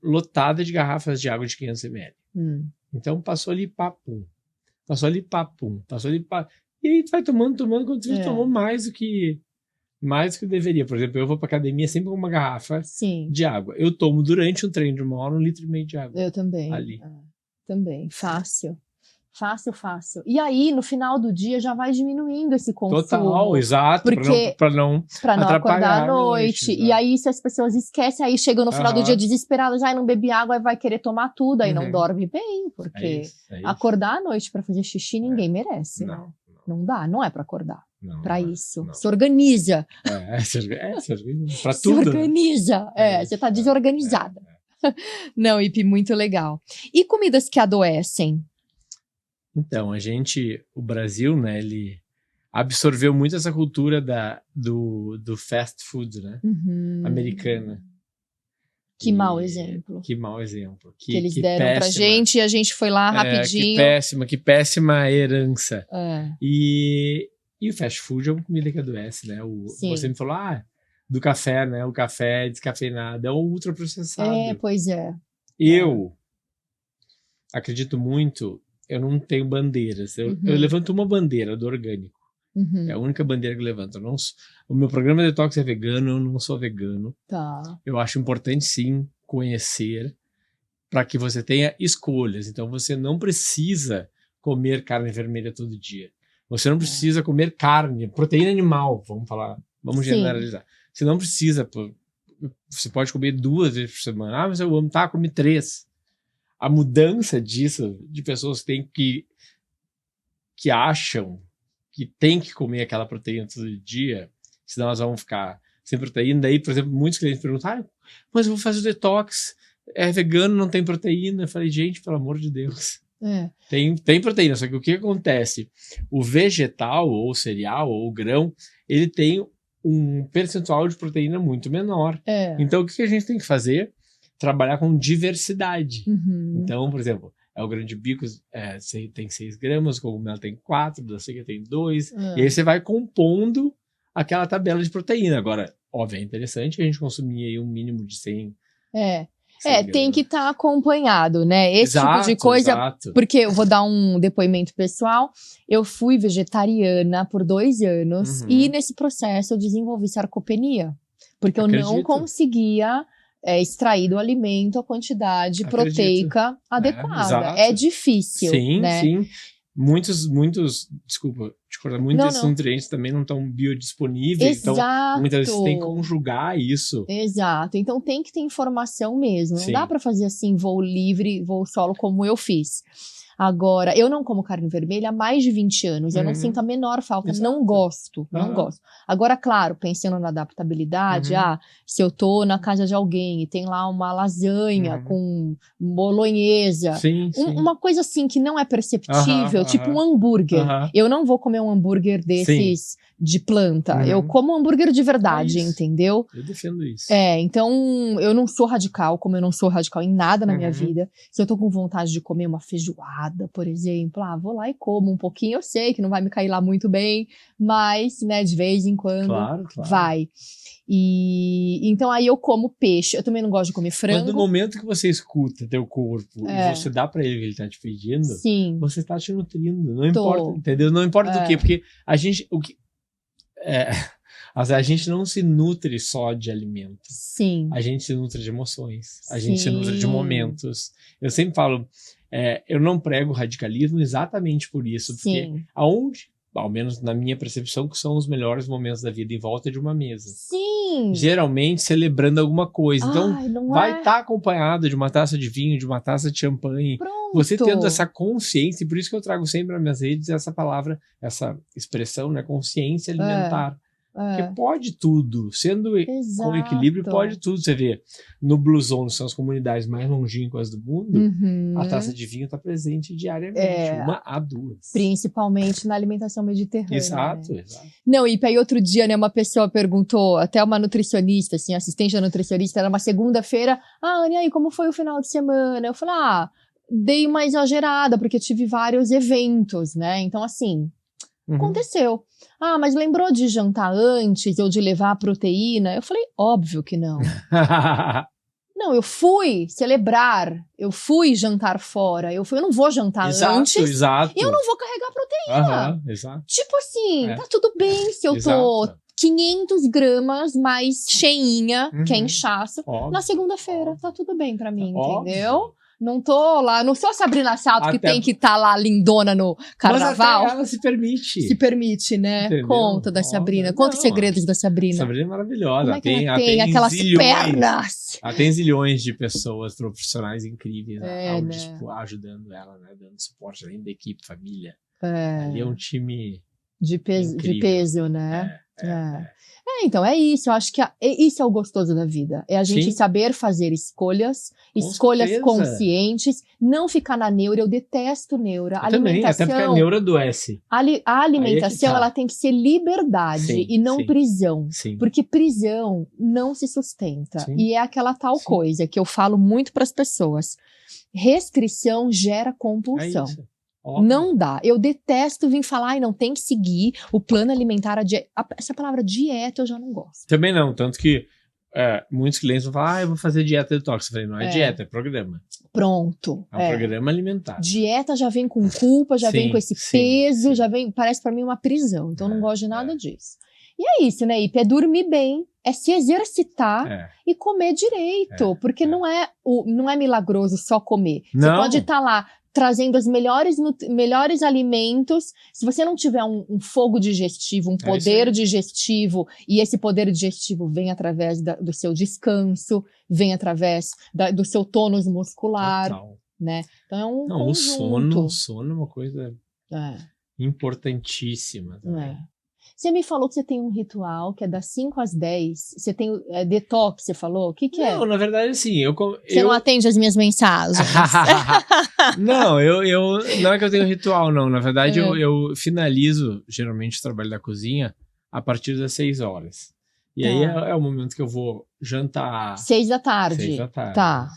lotada de garrafas de água de 500 ml. Então passou ali papum. Passou ali papum. Passou ali papum. E aí tu vai tomando, quando você tomou mais do que deveria. Por exemplo, eu vou pra academia sempre com uma garrafa de água. Eu tomo durante um treino de 1 hora 1,5 litro de água. Eu também. Ali. Também. Fácil. Fácil. E aí, no final do dia, já vai diminuindo esse consumo. Total, exato. Pra não acordar à noite. E aí, se as pessoas esquecem, aí chegam no final do dia desesperadas, não bebi água, aí vai querer tomar tudo, aí não dorme bem, porque é isso. acordar à noite pra fazer xixi ninguém merece. Não dá, não é pra acordar. Pra isso. Não. Se organiza. Se organiza. Pra se tudo. Se organiza. Você tá desorganizada. Não, Ipe, muito legal. E comidas que adoecem? Então, o Brasil, né, ele absorveu muito essa cultura do fast food, né, americana. Que mau exemplo. Que mau exemplo. Que eles deram pra gente e a gente foi lá rapidinho. Que péssima herança. E o fast food é uma comida que adoece, né? Você me falou, do café, né? O café descafeinado é um ultraprocessado. Pois é. Eu acredito muito, eu não tenho bandeiras. Eu levanto uma bandeira do orgânico. É a única bandeira que eu levanto. O meu programa de detox é vegano, eu não sou vegano. Eu acho importante, sim, conhecer para que você tenha escolhas. Então, você não precisa comer carne vermelha todo dia. Você não precisa comer carne, proteína animal, vamos generalizar. Você não precisa, você pode comer 2 vezes por semana. Mas eu amo, comi 3. A mudança disso, de pessoas que acham que tem que comer aquela proteína todo dia, senão elas vão ficar sem proteína. Daí, por exemplo, muitos clientes perguntam, mas eu vou fazer o detox, é vegano, não tem proteína. Eu falei, gente, pelo amor de Deus. Tem proteína, só que o que acontece? O vegetal, ou o cereal, ou o grão, ele tem um percentual de proteína muito menor. Então, o que a gente tem que fazer? Trabalhar com diversidade. Então, por exemplo, o grão de bico tem 6 gramas, o cogumelo tem 4, da cega tem 2, e aí você vai compondo aquela tabela de proteína. Agora, óbvio, é interessante a gente consumir aí um mínimo de 100 tem que estar acompanhado, né? Esse tipo de coisa, porque eu vou dar um depoimento pessoal, eu fui vegetariana por 2 anos e nesse processo eu desenvolvi sarcopenia, porque eu não conseguia extrair do alimento a quantidade proteica adequada. É difícil, né? Sim. Muitos, desculpa te cortar, muitos nutrientes também não estão biodisponíveis. Então, muitas vezes você tem que conjugar isso. Exato. Então, tem que ter informação mesmo. Não dá pra fazer assim, voo livre, voo solo, como eu fiz. Agora, eu não como carne vermelha há mais de 20 anos. Eu não sinto a menor falta. Não gosto. Agora, claro, pensando na adaptabilidade, se eu tô na casa de alguém e tem lá uma lasanha com bolonhesa, uma coisa assim que não é perceptível, tipo um hambúrguer. Eu não vou comer um hambúrguer desses de planta. Eu como um hambúrguer de verdade, entendeu? Eu defendo isso. Então, eu não sou radical, como eu não sou radical em nada na minha vida. Se eu tô com vontade de comer uma feijoada, por exemplo, vou lá e como um pouquinho. Eu sei que não vai me cair lá muito bem, mas, né, de vez em quando vai. E então aí eu como peixe. Eu também não gosto de comer frango. Mas no momento que você escuta teu corpo e você dá pra ele o que ele tá te pedindo, você tá te nutrindo. Não importa, entendeu? Não importa do quê, porque a gente não se nutre só de alimentos. A gente se nutre de emoções. A gente se nutre de momentos. Eu sempre falo, eu não prego radicalismo exatamente por isso. Porque aonde ao menos na minha percepção, que são os melhores momentos da vida em volta de uma mesa. Sim! Geralmente celebrando alguma coisa. Então, Ai, não vai é? estar acompanhado de uma taça de vinho, de uma taça de champanhe. Pronto. Você tendo essa consciência, e por isso que eu trago sempre nas minhas redes essa palavra, essa expressão, né? Consciência alimentar. Porque pode tudo, sendo com equilíbrio, pode tudo. Você vê, no Blue Zone, são as comunidades mais longínquas do mundo, a taça de vinho está presente diariamente, 1 a 2. Principalmente na alimentação mediterrânea. Exato, né? exato. Não, e aí outro dia, né, uma pessoa perguntou, até uma nutricionista, assim, assistente da nutricionista, era uma segunda-feira, Anne, aí, como foi o final de semana? Eu falei, dei uma exagerada, porque eu tive vários eventos, né, então assim... Aconteceu. Mas lembrou de jantar antes ou de levar a proteína? Eu falei, óbvio que não. Não, eu fui celebrar, eu fui jantar fora, eu não vou jantar antes e eu não vou carregar proteína. Exato. Tipo assim, tá tudo bem se eu tô 500 gramas mais cheinha, que é inchaço, na segunda-feira. Tá tudo bem pra mim, entendeu? Não tô lá, não sou a Sabrina Sato que tem que estar lá lindona no carnaval. Mas até ela se permite. Se permite, né? Entendeu? Conta da Sabrina. Conta os segredos da Sabrina. Sabrina é maravilhosa. Como é que ela tem aquelas pernas? Ela tem zilhões de pessoas profissionais incríveis ajudando ela, né? Dando suporte, além da equipe, família. Ali é um time de peso, né? Então, é isso. Eu acho que isso é o gostoso da vida. É a gente saber fazer escolhas conscientes, não ficar na neura. Eu detesto neura. Eu também, até porque a neura adoece. A alimentação, ela tem que ser liberdade e não prisão. Porque prisão não se sustenta. E é aquela tal coisa que eu falo muito para as pessoas. Restrição gera compulsão. É isso. Não dá. Eu detesto vir falar, não tem que seguir o plano alimentar, essa palavra dieta eu já não gosto. Também não, tanto que muitos clientes vão falar, eu vou fazer dieta detox. Eu falei, não é dieta, é programa. Pronto. É um programa alimentar. Dieta já vem com culpa, já vem com esse peso, já vem, parece pra mim uma prisão, então eu não gosto de nada disso. E é isso, né, Ipe? É dormir bem, é se exercitar e comer direito, porque não é milagroso só comer. Você pode estar lá trazendo os melhores alimentos. Se você não tiver um fogo digestivo, um poder digestivo, e esse poder digestivo vem através do seu descanso, vem através do seu tônus muscular. Total. Né? Então é um conjunto. O sono é uma coisa importantíssima também. Você me falou que você tem um ritual que é das 5 às 10. Você tem detox, você falou? O que é? Não, na verdade, assim, Você não atende as minhas mensagens. Não, não é que eu tenho ritual, não. Na verdade, eu finalizo, geralmente, o trabalho da cozinha a partir das 6 horas. E aí é o momento que eu vou jantar. 6 da tarde. 6 da tarde. Tá.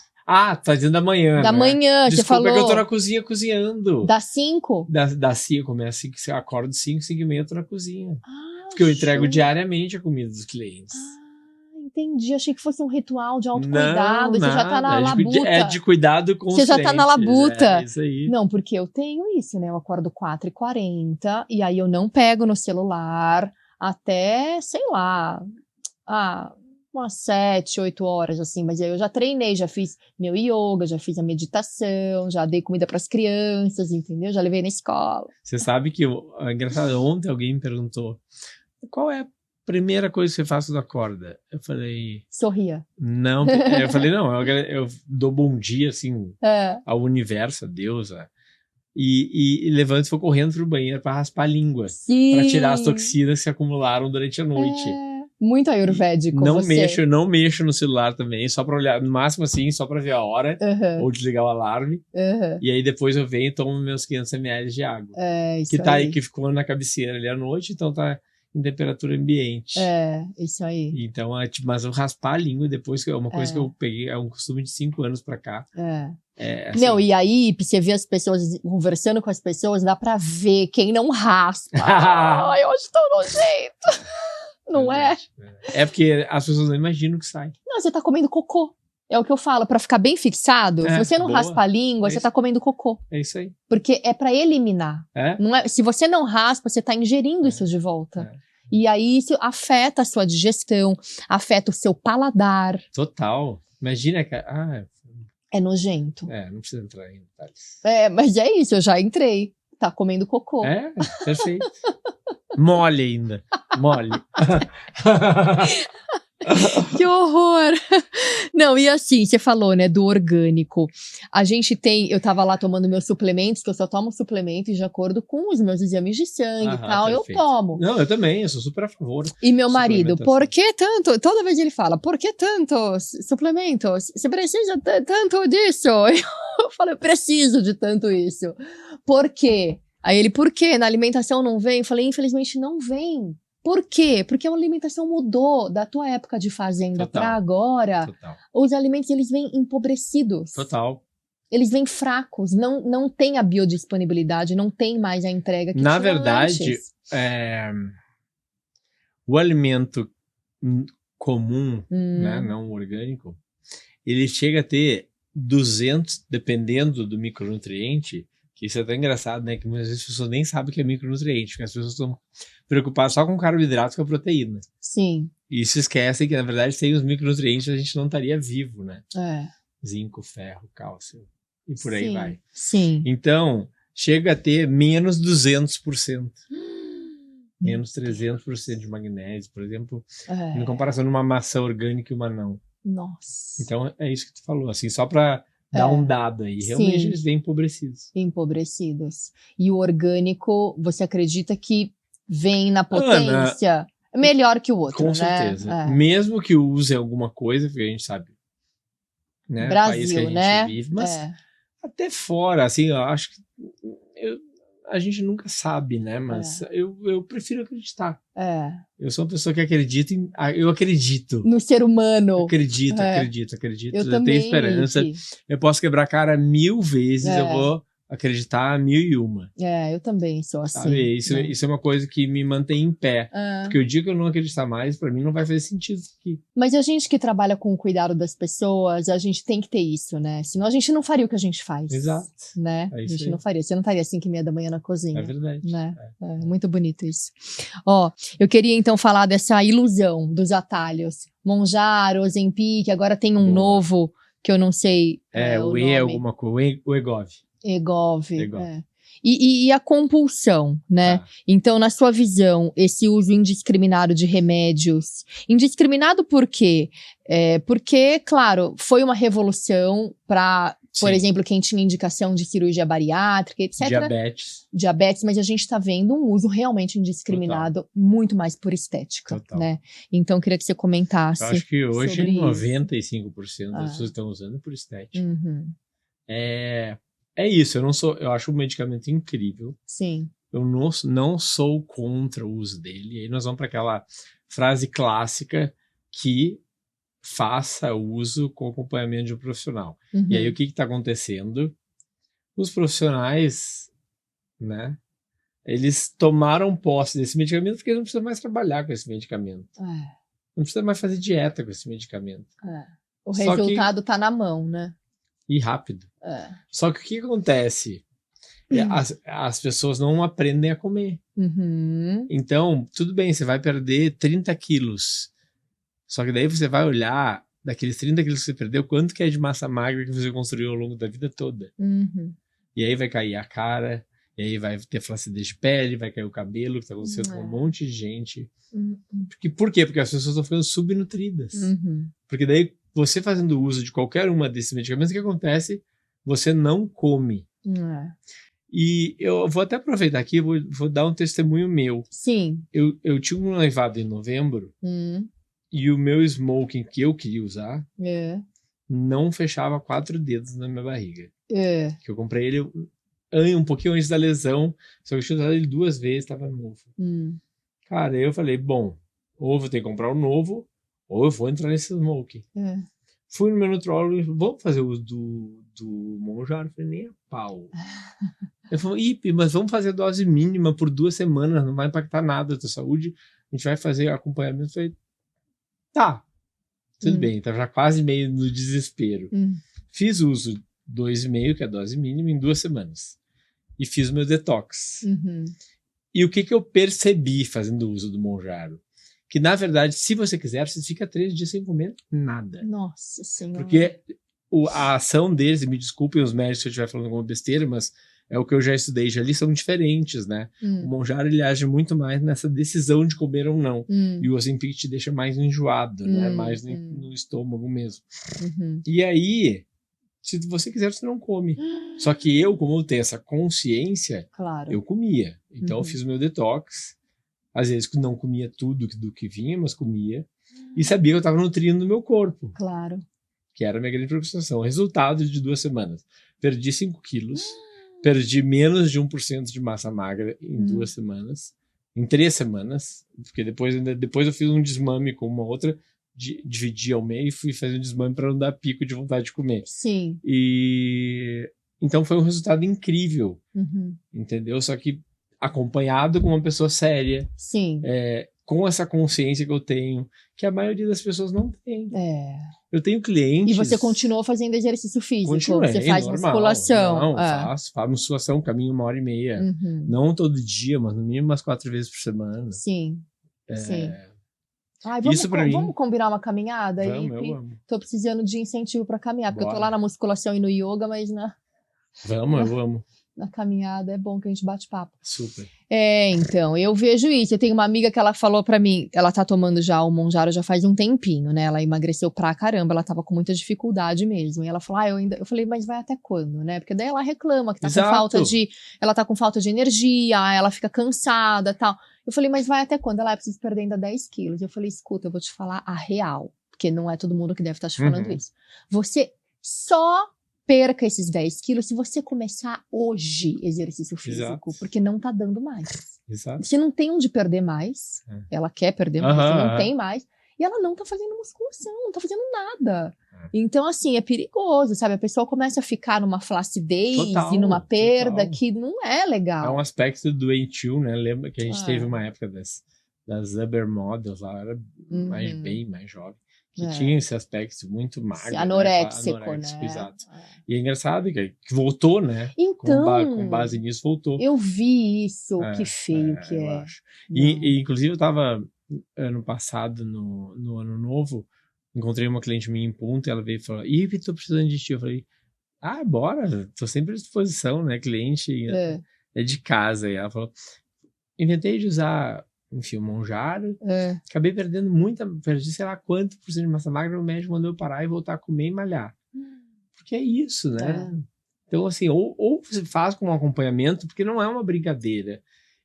Tá dizendo da manhã, Da manhã, Desculpa, você falou. É que eu tô na cozinha cozinhando. Das 5? Das 5, começa assim, eu acordo 5, 5 e meia, eu tô na cozinha. Porque eu entrego diariamente a comida dos clientes. Entendi. Achei que fosse um ritual de autocuidado. Você já tá na labuta. É de cuidado consciente. Você já tá na labuta. É isso aí. Não, porque eu tenho isso, né? Eu acordo 4h40 e aí eu não pego no celular até, sei lá, umas 7, 8 horas, assim. Mas aí eu já treinei, já fiz meu yoga, já fiz a meditação, já dei comida pras crianças, entendeu? Já levei na escola. Você sabe que, engraçado, ontem alguém me perguntou, qual é a primeira coisa que você faz quando acorda? Eu falei... Sorria. Não, eu falei, não, eu dou bom dia, assim, ao universo, a Deus, e levanto e vou correndo pro banheiro pra raspar a língua. Sim. Pra tirar as toxinas que se acumularam durante a noite. Muito ayurvédico. Não mexo no celular também, só pra olhar, no máximo assim, só pra ver a hora, ou desligar o alarme. E aí depois eu venho e tomo meus 500 ml de água. Isso aí. Que ficou na cabeceira ali à noite, então tá em temperatura ambiente. Isso aí. Então, mas eu raspar a língua depois, que é uma coisa que eu peguei, é um costume de 5 anos pra cá. Assim. Não, e aí, você vê as pessoas conversando com as pessoas, dá pra ver quem não raspa. Ai, eu acho tão nojento. Não é? É porque as pessoas não imaginam que sai. Não, você tá comendo cocô. É o que eu falo, pra ficar bem fixado. Se você não raspa a língua, você tá comendo cocô. É isso aí. Porque é pra eliminar. Não é, se você não raspa, você tá ingerindo isso de volta. E aí isso afeta a sua digestão, afeta o seu paladar. Total. Imagina que... É nojento. Não precisa entrar em detalhes. Mas é isso, eu já entrei. Tá comendo cocô. É, perfeito. Mole ainda. Mole. Que horror! Não, e assim, você falou, né, do orgânico. A gente tem, eu tava lá tomando meus suplementos, que eu só tomo suplementos de acordo com os meus exames de sangue e tal, eu Perfeito. tomo. Não, eu também, eu sou super a favor. E meu marido, Suplementação. por que tanto? Toda vez ele fala, por que tantos suplementos? Você precisa tanto disso? Eu falo, eu preciso de tanto isso. Por quê? Aí ele, por quê? Na alimentação não vem? Eu falei, infelizmente não vem. Por quê? Porque a alimentação mudou da tua época de fazenda Total. para agora. Total. Os alimentos, eles vêm empobrecidos. Total. Eles vêm fracos. Não tem a biodisponibilidade, não tem mais a entrega que Na tinha verdade, antes. o alimento comum, né, não orgânico, ele chega a ter 200, dependendo do micronutriente, que isso é até engraçado, né, que muitas vezes as pessoas nem sabem o que é micronutriente, porque as pessoas estão preocupadas só com carboidrato e com a proteína. Sim. E se esquecem que, na verdade, sem os micronutrientes a gente não estaria vivo, né? Zinco, ferro, cálcio e por aí vai. Sim. Então, chega a ter menos 200%. Menos 300% de magnésio, por exemplo, em comparação numa maçã orgânica e uma não. Nossa. Então, é isso que tu falou, assim, só para dar um dado aí. Realmente, Sim. eles vêm empobrecidos. Empobrecidos. E o orgânico, você acredita que vem na potência melhor que o outro, com né? certeza. Mesmo que use alguma coisa, porque a gente sabe, né? Brasil, País que a gente né? vive, mas até fora, assim, eu acho que a gente nunca sabe, né? Mas eu prefiro acreditar. Eu sou uma pessoa que acredita em... Eu acredito. No ser humano. Acredito. Eu também, tenho esperança. Nick. Eu posso quebrar a cara 1000 vezes, eu vou acreditar 1001. Eu também sou assim. Sabe? Isso é uma coisa que me mantém em pé. Porque o dia que eu não acreditar mais, pra mim não vai fazer sentido isso aqui. Mas a gente que trabalha com o cuidado das pessoas, a gente tem que ter isso, né? Senão a gente não faria o que a gente faz. Exato. Né? É a isso gente aí. não faria. Você não estaria 5:30 na cozinha. É verdade. Né? É muito bonito isso. Ó, eu queria então falar dessa ilusão dos atalhos. Monjaro, Ozempic, agora tem um novo que eu não sei. O E é alguma coisa. O Egov. Egov. E a compulsão, né? Então, na sua visão, esse uso indiscriminado de remédios. Indiscriminado por quê? Porque, claro, foi uma revolução para, por exemplo, quem tinha indicação de cirurgia bariátrica, etc. Diabetes, mas a gente está vendo um uso realmente indiscriminado, muito mais por estética, né? Então, eu queria que você comentasse. Eu acho que hoje 95% das pessoas estão usando por estética. É isso, eu acho o medicamento incrível. Sim. Eu não sou contra o uso dele. E aí nós vamos para aquela frase clássica que faça uso com acompanhamento de um profissional. E aí o que está acontecendo? Os profissionais, né, eles tomaram posse desse medicamento porque eles não precisam mais trabalhar com esse medicamento. Não precisa mais fazer dieta com esse medicamento. O resultado está na mão, né? E rápido. Só que o que acontece? As pessoas não aprendem a comer. Então, tudo bem, você vai perder 30 quilos. Só que daí você vai olhar, daqueles 30 quilos que você perdeu, quanto que é de massa magra que você construiu ao longo da vida toda. E aí vai cair a cara, e aí vai ter flacidez de pele, vai cair o cabelo, que está acontecendo com um monte de gente. Por quê? Porque as pessoas estão ficando subnutridas. Porque daí, você fazendo uso de qualquer uma desses medicamentos, o que acontece? Você não come. E eu vou até aproveitar aqui, vou dar um testemunho meu. Sim. Eu tinha um noivado em novembro, e o meu smoking que eu queria usar não fechava 4 dedos na minha barriga. Que eu comprei ele um pouquinho antes da lesão, só que eu tinha usado ele 2 vezes, estava novo. Cara, eu falei, bom, ou eu vou ter que comprar um novo, ou eu vou entrar nesse smoking. Fui no meu nutrólogo e falei, vamos fazer o uso do Monjaro? Eu falei, nem a pau. Ele falou, mas vamos fazer dose mínima por 2 semanas, não vai impactar nada da tua saúde, a gente vai fazer acompanhamento. Eu falei, tá, tudo bem, tá já quase meio no desespero. Fiz uso 2,5, que é a dose mínima, em 2 semanas. E fiz o meu detox. E o que eu percebi fazendo uso do Monjaro? Que, na verdade, se você quiser, você fica 3 dias sem comer nada. Nossa Senhora. Porque a ação deles, me desculpem os médicos se eu estiver falando alguma besteira, mas é o que eu já estudei, já li, são diferentes, né? O Monjaro, ele age muito mais nessa decisão de comer ou não. E o Ozempic te deixa mais enjoado, né? Mais no estômago mesmo. E aí, se você quiser, você não come. Só que eu, como eu tenho essa consciência, eu comia. Então eu fiz o meu detox. Às vezes não comia tudo do que vinha, mas comia. E sabia que eu estava nutrindo o meu corpo. Claro. Que era a minha grande preocupação. Resultado de 2 semanas. Perdi 5 quilos. Perdi menos de 1% de massa magra em 2 semanas. Em 3 semanas. Porque depois eu fiz um desmame com uma outra. Dividi ao meio e fui fazer um desmame para não dar pico de vontade de comer. Sim. E então foi um resultado incrível. Entendeu? Só que acompanhado com uma pessoa séria. Sim. Com essa consciência que eu tenho, que a maioria das pessoas não tem. Eu tenho clientes... E você continuou fazendo exercício físico? Continuei, você faz normal. musculação? Não, faço musculação, caminho 1h30. Não todo dia, mas no mínimo umas 4 vezes por semana. Sim, sim. Ai, vamos combinar uma caminhada aí? Eu amo. Tô precisando de incentivo pra caminhar, porque eu tô lá na musculação e no yoga, mas eu amo. Na caminhada é bom que a gente bate papo. Super. Então, eu vejo isso. Eu tenho uma amiga que ela falou pra mim, ela tá tomando já o Monjaro já faz um tempinho, né? Ela emagreceu pra caramba, ela tava com muita dificuldade mesmo. E ela falou, eu falei, mas vai até quando, né? Porque daí ela reclama que tá ela tá com falta de energia, ela fica cansada e tal. Eu falei, mas vai até quando? Ela precisa perder ainda 10 quilos. Eu falei, escuta, eu vou te falar a real, porque não é todo mundo que deve estar te falando isso. Você só perca esses 10 quilos se você começar hoje exercício físico, porque não tá dando mais. Você não tem onde perder mais, ela quer perder mais, você não tem mais, e ela não tá fazendo musculação, não tá fazendo nada. Então, assim, é perigoso, sabe? A pessoa começa a ficar numa flacidez e numa perda que não é legal. É um aspecto doentio, né? Lembra que a gente teve uma época das Uber Models lá, era bem mais jovem. Que tinha esse aspecto muito magro. Anoréxico, né? Exato. E é engraçado que voltou, né? Então, com base nisso, voltou. Eu vi isso, que feio que é. Acho. E inclusive, eu tava ano passado, no Ano Novo, encontrei uma cliente minha em Punta, e ela veio e falou, tô precisando de ti. Eu falei, bora, tô sempre à disposição, né? Cliente é de casa. E ela falou, inventei de usar... Enfim, o Monjaro. Acabei perdi sei lá quanto por cento de massa magra, o médico mandou eu parar e voltar a comer e malhar. Porque é isso, né? Então, assim, ou você faz com um acompanhamento, porque não é uma brincadeira.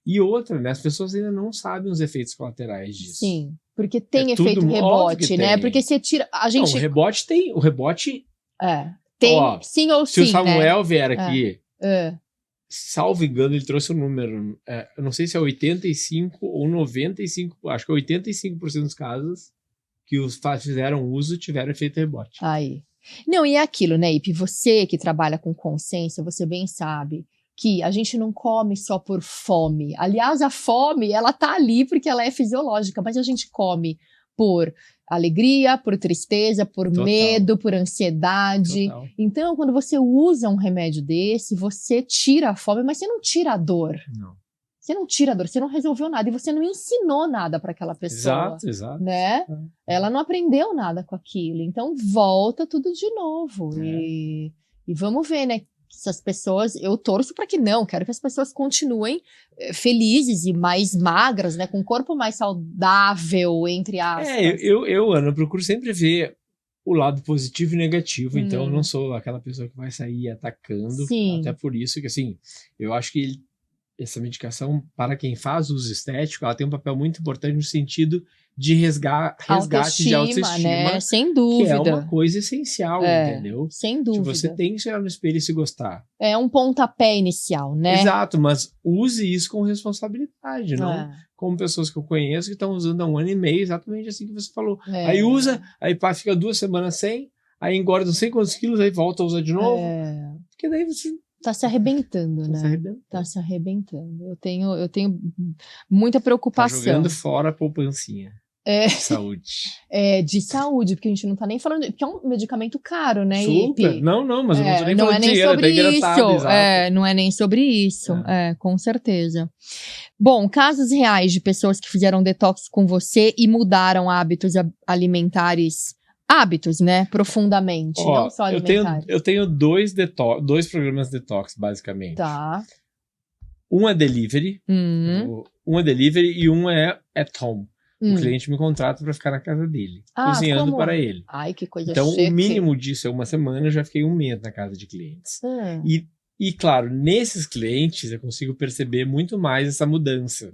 E outra, né? As pessoas ainda não sabem os efeitos colaterais disso. Sim, porque tem efeito rebote, né? Tem. Porque você tira... Não, o rebote tem. O rebote... tem sim ou sim, se o Samuel vier aqui... salvo engano, ele trouxe um número, eu não sei se é 85 ou 95, acho que é 85% dos casos que os fizeram uso tiveram efeito rebote. Aí. Não, e é aquilo, né, Ipe? Você que trabalha com consciência, você bem sabe que a gente não come só por fome. Aliás, a fome, ela tá ali porque ela é fisiológica, mas a gente come por alegria, por tristeza, por medo, por ansiedade. Então, quando você usa um remédio desse, você tira a fome, mas você não tira a dor. Não. Você não tira a dor, você não resolveu nada e você não ensinou nada para aquela pessoa. Exato. Né? Ela não aprendeu nada com aquilo. Então, volta tudo de novo. E vamos ver, né? Essas pessoas, eu torço para que não, quero que as pessoas continuem felizes e mais magras, né, com um corpo mais saudável, entre aspas. Ana, eu procuro sempre ver o lado positivo e negativo, então eu não sou aquela pessoa que vai sair atacando. Sim. Até por isso que, assim, eu acho que essa medicação, para quem faz uso estético, ela tem um papel muito importante no sentido de resgate de autoestima, né? Sem dúvida. Que é uma coisa essencial, entendeu? Sem dúvida. Você tem que chegar no espelho e se gostar. É um pontapé inicial, né? Exato, mas use isso com responsabilidade, não como pessoas que eu conheço que estão usando há 1 ano e meio, exatamente assim que você falou. Aí usa, aí fica 2 semanas sem, aí engorda não sei quantos quilos, aí volta a usar de novo. Porque daí você... Tá se arrebentando, né? Tá se arrebentando. Eu tenho muita preocupação. Tá jogando fora a poupancinha. De saúde. De saúde, porque a gente não tá nem falando... Porque é um medicamento caro, né, Super. Ipe? Não, mas eu não tô nem não falando é nem dinheiro, sobre isso. Exato. Não é nem sobre isso. Com certeza. Bom, casos reais de pessoas que fizeram detox com você e mudaram hábitos alimentares hábitos, né? Profundamente, Ó, não só alimentares. eu tenho dois programas detox, basicamente. Tá. Um é delivery, e um é at home. O cliente me contrata para ficar na casa dele, cozinhando para ele. Ai, que coisa então, chique. o mínimo disso é uma semana, eu já fiquei um mês na casa de clientes. E, claro, nesses clientes eu consigo perceber muito mais essa mudança.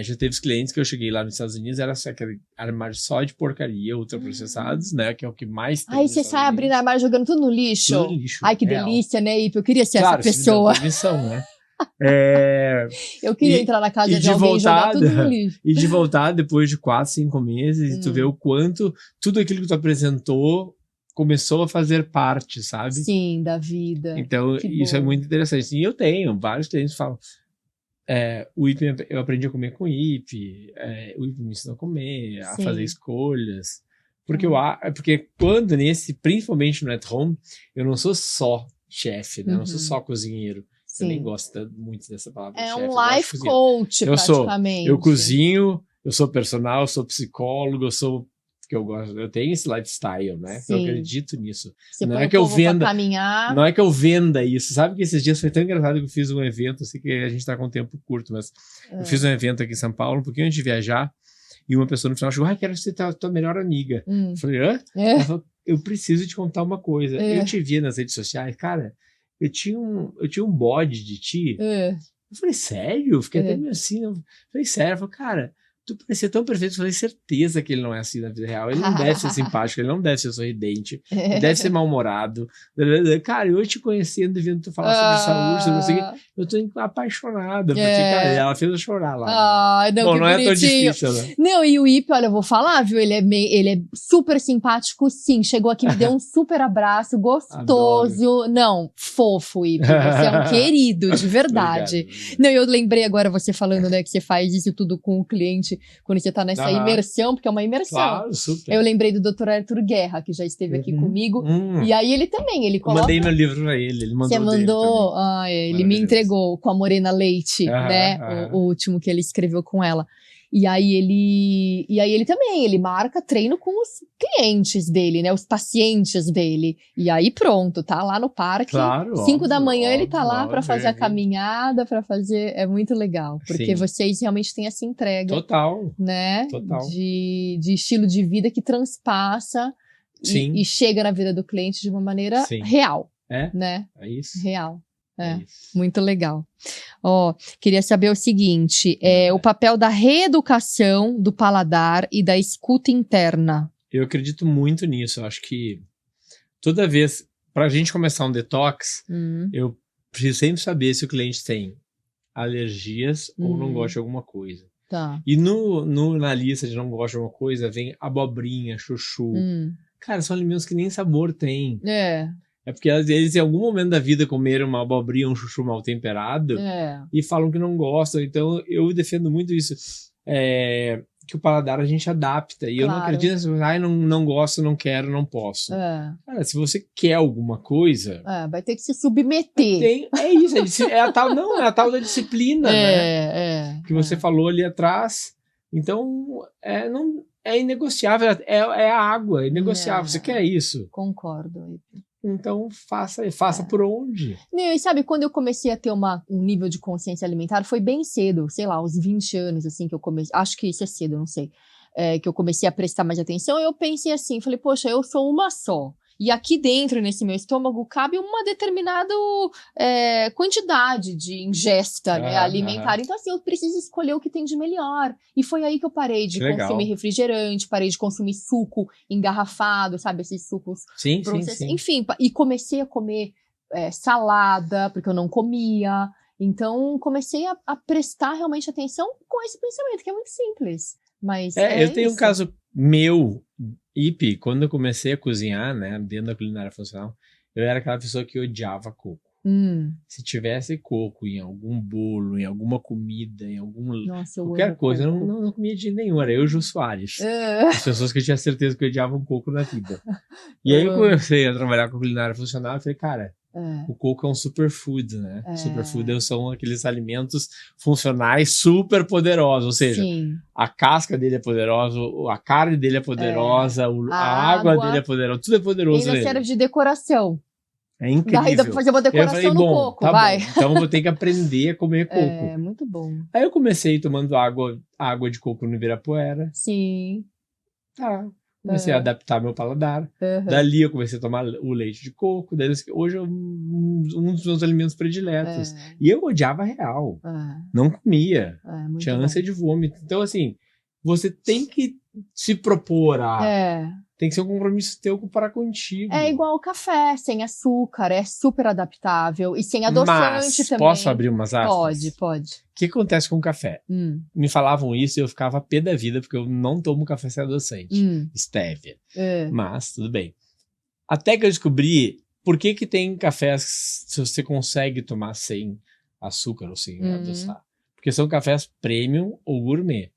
Já teve clientes que eu cheguei lá nos Estados Unidos, era só aquele armário só de porcaria, ultraprocessados, né? Que é o que mais tem. Aí você sai abrindo armário, jogando tudo no lixo. Tudo no lixo. Ai, que delícia, né, Ipe? Eu queria ser claro, essa pessoa. Permissão, né? Eu queria entrar na casa de alguém e jogar tudo no lixo. E de voltar depois de 4, 5 meses, e tu vê o quanto tudo aquilo que tu apresentou começou a fazer parte, sabe? Sim, da vida. Então, isso é muito interessante. E eu tenho vários clientes que falam, o Ipe, eu aprendi a comer com o Ipe, o Ipe me ensinou a comer, a fazer escolhas. Porque quando principalmente no at home, eu não sou só chefe, né? Eu não sou só cozinheiro. Eu nem gosto muito dessa palavra. É chefe, um life coach, praticamente. Eu cozinho, eu sou personal, eu sou psicólogo, eu tenho esse lifestyle, né? Sim. Eu acredito nisso. Você não põe é que eu venda, caminhar. não é que eu venda isso. Sabe que esses dias foi tão engraçado que eu fiz um evento, sei que a gente tá com tempo curto, mas eu fiz um evento aqui em São Paulo, um pouquinho antes de viajar, e uma pessoa no final chegou, quero ser tua melhor amiga. Eu falei, hã? Ela falou, eu preciso te contar uma coisa. Eu te via nas redes sociais, cara, eu tinha um bode de ti. Eu falei, sério? Eu fiquei até meio assim. Eu falei, sério? Eu falei, cara, tu parecia tão perfeito. Eu falei, certeza que ele não é assim na vida real. Ele não deve ser simpático, ele não deve ser sorridente, ele deve ser mal-humorado. Cara, eu te conhecendo e vendo tu falar sobre saúde, sobre você, eu tô apaixonada. Porque, cara, ela fez eu chorar lá. Não, bom, não é tão difícil, né? Não, e o Ipe, olha, eu vou falar, viu? Ele é super simpático, sim. Chegou aqui, me deu um super abraço, gostoso. Adoro. Não, fofo, Ipe. Você é um querido, de verdade. Obrigado. Não, eu lembrei agora você falando, né, que você faz isso tudo com o cliente quando você tá nessa imersão, porque é uma imersão. Claro, super. Eu lembrei do Dr. Arthur Guerra, que já esteve aqui comigo. E aí ele também, ele coloca... Eu mandei meu livro pra ele mandou. Você mandou? Ele me entregou com a Morena Leite, né? O último que ele escreveu com ela. E aí ele também, ele marca treino com os clientes dele, né? Os pacientes dele. E aí pronto, tá lá no parque. Claro, 5 da manhã ele tá lá pra fazer a caminhada, pra fazer... É muito legal, porque vocês realmente têm essa entrega. Total. Né? Total. De estilo de vida que transpassa e chega na vida do cliente de uma maneira real. Né? É isso. Real. Muito legal. Queria saber o seguinte, o papel da reeducação do paladar e da escuta interna. Eu acredito muito nisso. Eu acho que toda vez, pra gente começar um detox, eu preciso sempre saber se o cliente tem alergias ou não gosta de alguma coisa. Tá. E na lista de não gosta de alguma coisa, vem abobrinha, chuchu. Cara, são alimentos que nem sabor tem. É porque eles em algum momento da vida comeram uma abobrinha, um chuchu mal temperado e falam que não gostam. Então eu defendo muito isso. Que o paladar a gente adapta. E eu não acredito assim, não gosto, não quero, não posso. Cara, se você quer alguma coisa... vai ter que se submeter. É isso. É a tal da disciplina, né? Que você falou ali atrás. Então, é inegociável. É a água, é inegociável. Você quer isso? Concordo. Então, faça por onde. E sabe, quando eu comecei a ter um nível de consciência alimentar, foi bem cedo, sei lá, uns 20 anos, assim, que eu comecei, acho que isso é cedo, não sei, que eu comecei a prestar mais atenção, eu pensei assim, falei, poxa, eu sou uma só. E aqui dentro, nesse meu estômago, cabe uma determinada quantidade de ingesta alimentar. Então, assim, eu preciso escolher o que tem de melhor. E foi aí que eu parei de consumir refrigerante, parei de consumir suco engarrafado, sabe? Esses sucos processados. Sim. Enfim, e comecei a comer salada, porque eu não comia. Então, comecei a prestar realmente atenção com esse pensamento, que é muito simples. Mas eu tenho um caso meu... Ipe, quando eu comecei a cozinhar, né, dentro da culinária funcional, eu era aquela pessoa que odiava coco. Se tivesse coco em algum bolo, em alguma comida, em Nossa, eu qualquer amo coisa, eu coco. não comia de nenhum. Era eu e o Jô Soares. As pessoas que eu tinha certeza que odiavam coco na vida. E aí eu comecei a trabalhar com culinária funcional e falei, cara, o coco é um superfood, né? Superfood são aqueles alimentos funcionais super poderosos, ou seja, Sim. a casca dele é poderosa, a carne dele é poderosa, a água dele é poderosa, tudo é poderoso ainda nele. serve de decoração. É incrível. Daí dá pra fazer uma decoração no coco, tá vai. bom, então eu vou ter que aprender a comer coco. É, muito bom. Aí eu comecei tomando água de coco no Ibirapuera. Sim. Comecei a adaptar meu paladar. Dali eu comecei a tomar o leite de coco. Daí, hoje é um dos meus alimentos prediletos. E eu odiava real. Não comia. Tinha ânsia de vômito. Então, assim, você tem que se propor a... Tem que ser um compromisso teu para contigo. É igual o café, sem açúcar, é super adaptável. E sem adoçante também. Posso abrir umas aspas? Pode. O que acontece com o café? Me falavam isso e eu ficava pé da vida, porque eu não tomo café sem adoçante. Stevia. Mas, tudo bem. Até que eu descobri por que tem cafés se você consegue tomar sem açúcar ou sem adoçar. Porque são cafés premium ou gourmet.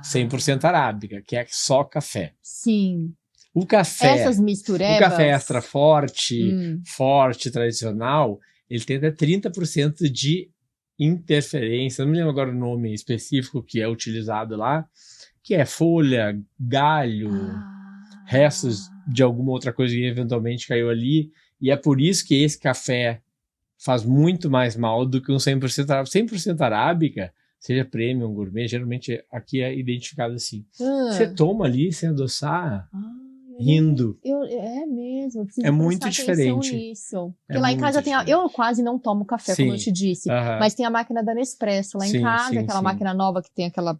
100% arábica, que é só café. Sim. O café, essas misturebas, o café extra forte, tradicional, ele tem até 30% de interferência, não me lembro agora o nome específico que é utilizado lá, que é folha, galho, restos de alguma outra coisa que eventualmente caiu ali, e é por isso que esse café faz muito mais mal do que um 100% arábica. 100% arábica, seja premium, gourmet, geralmente aqui é identificado assim. Você toma ali sem adoçar... rindo. É mesmo. É muito diferente. Nisso. Porque lá em casa tem. Eu quase não tomo café, como eu te disse. Mas tem a máquina da Nespresso lá em casa, aquela máquina nova que tem aquela.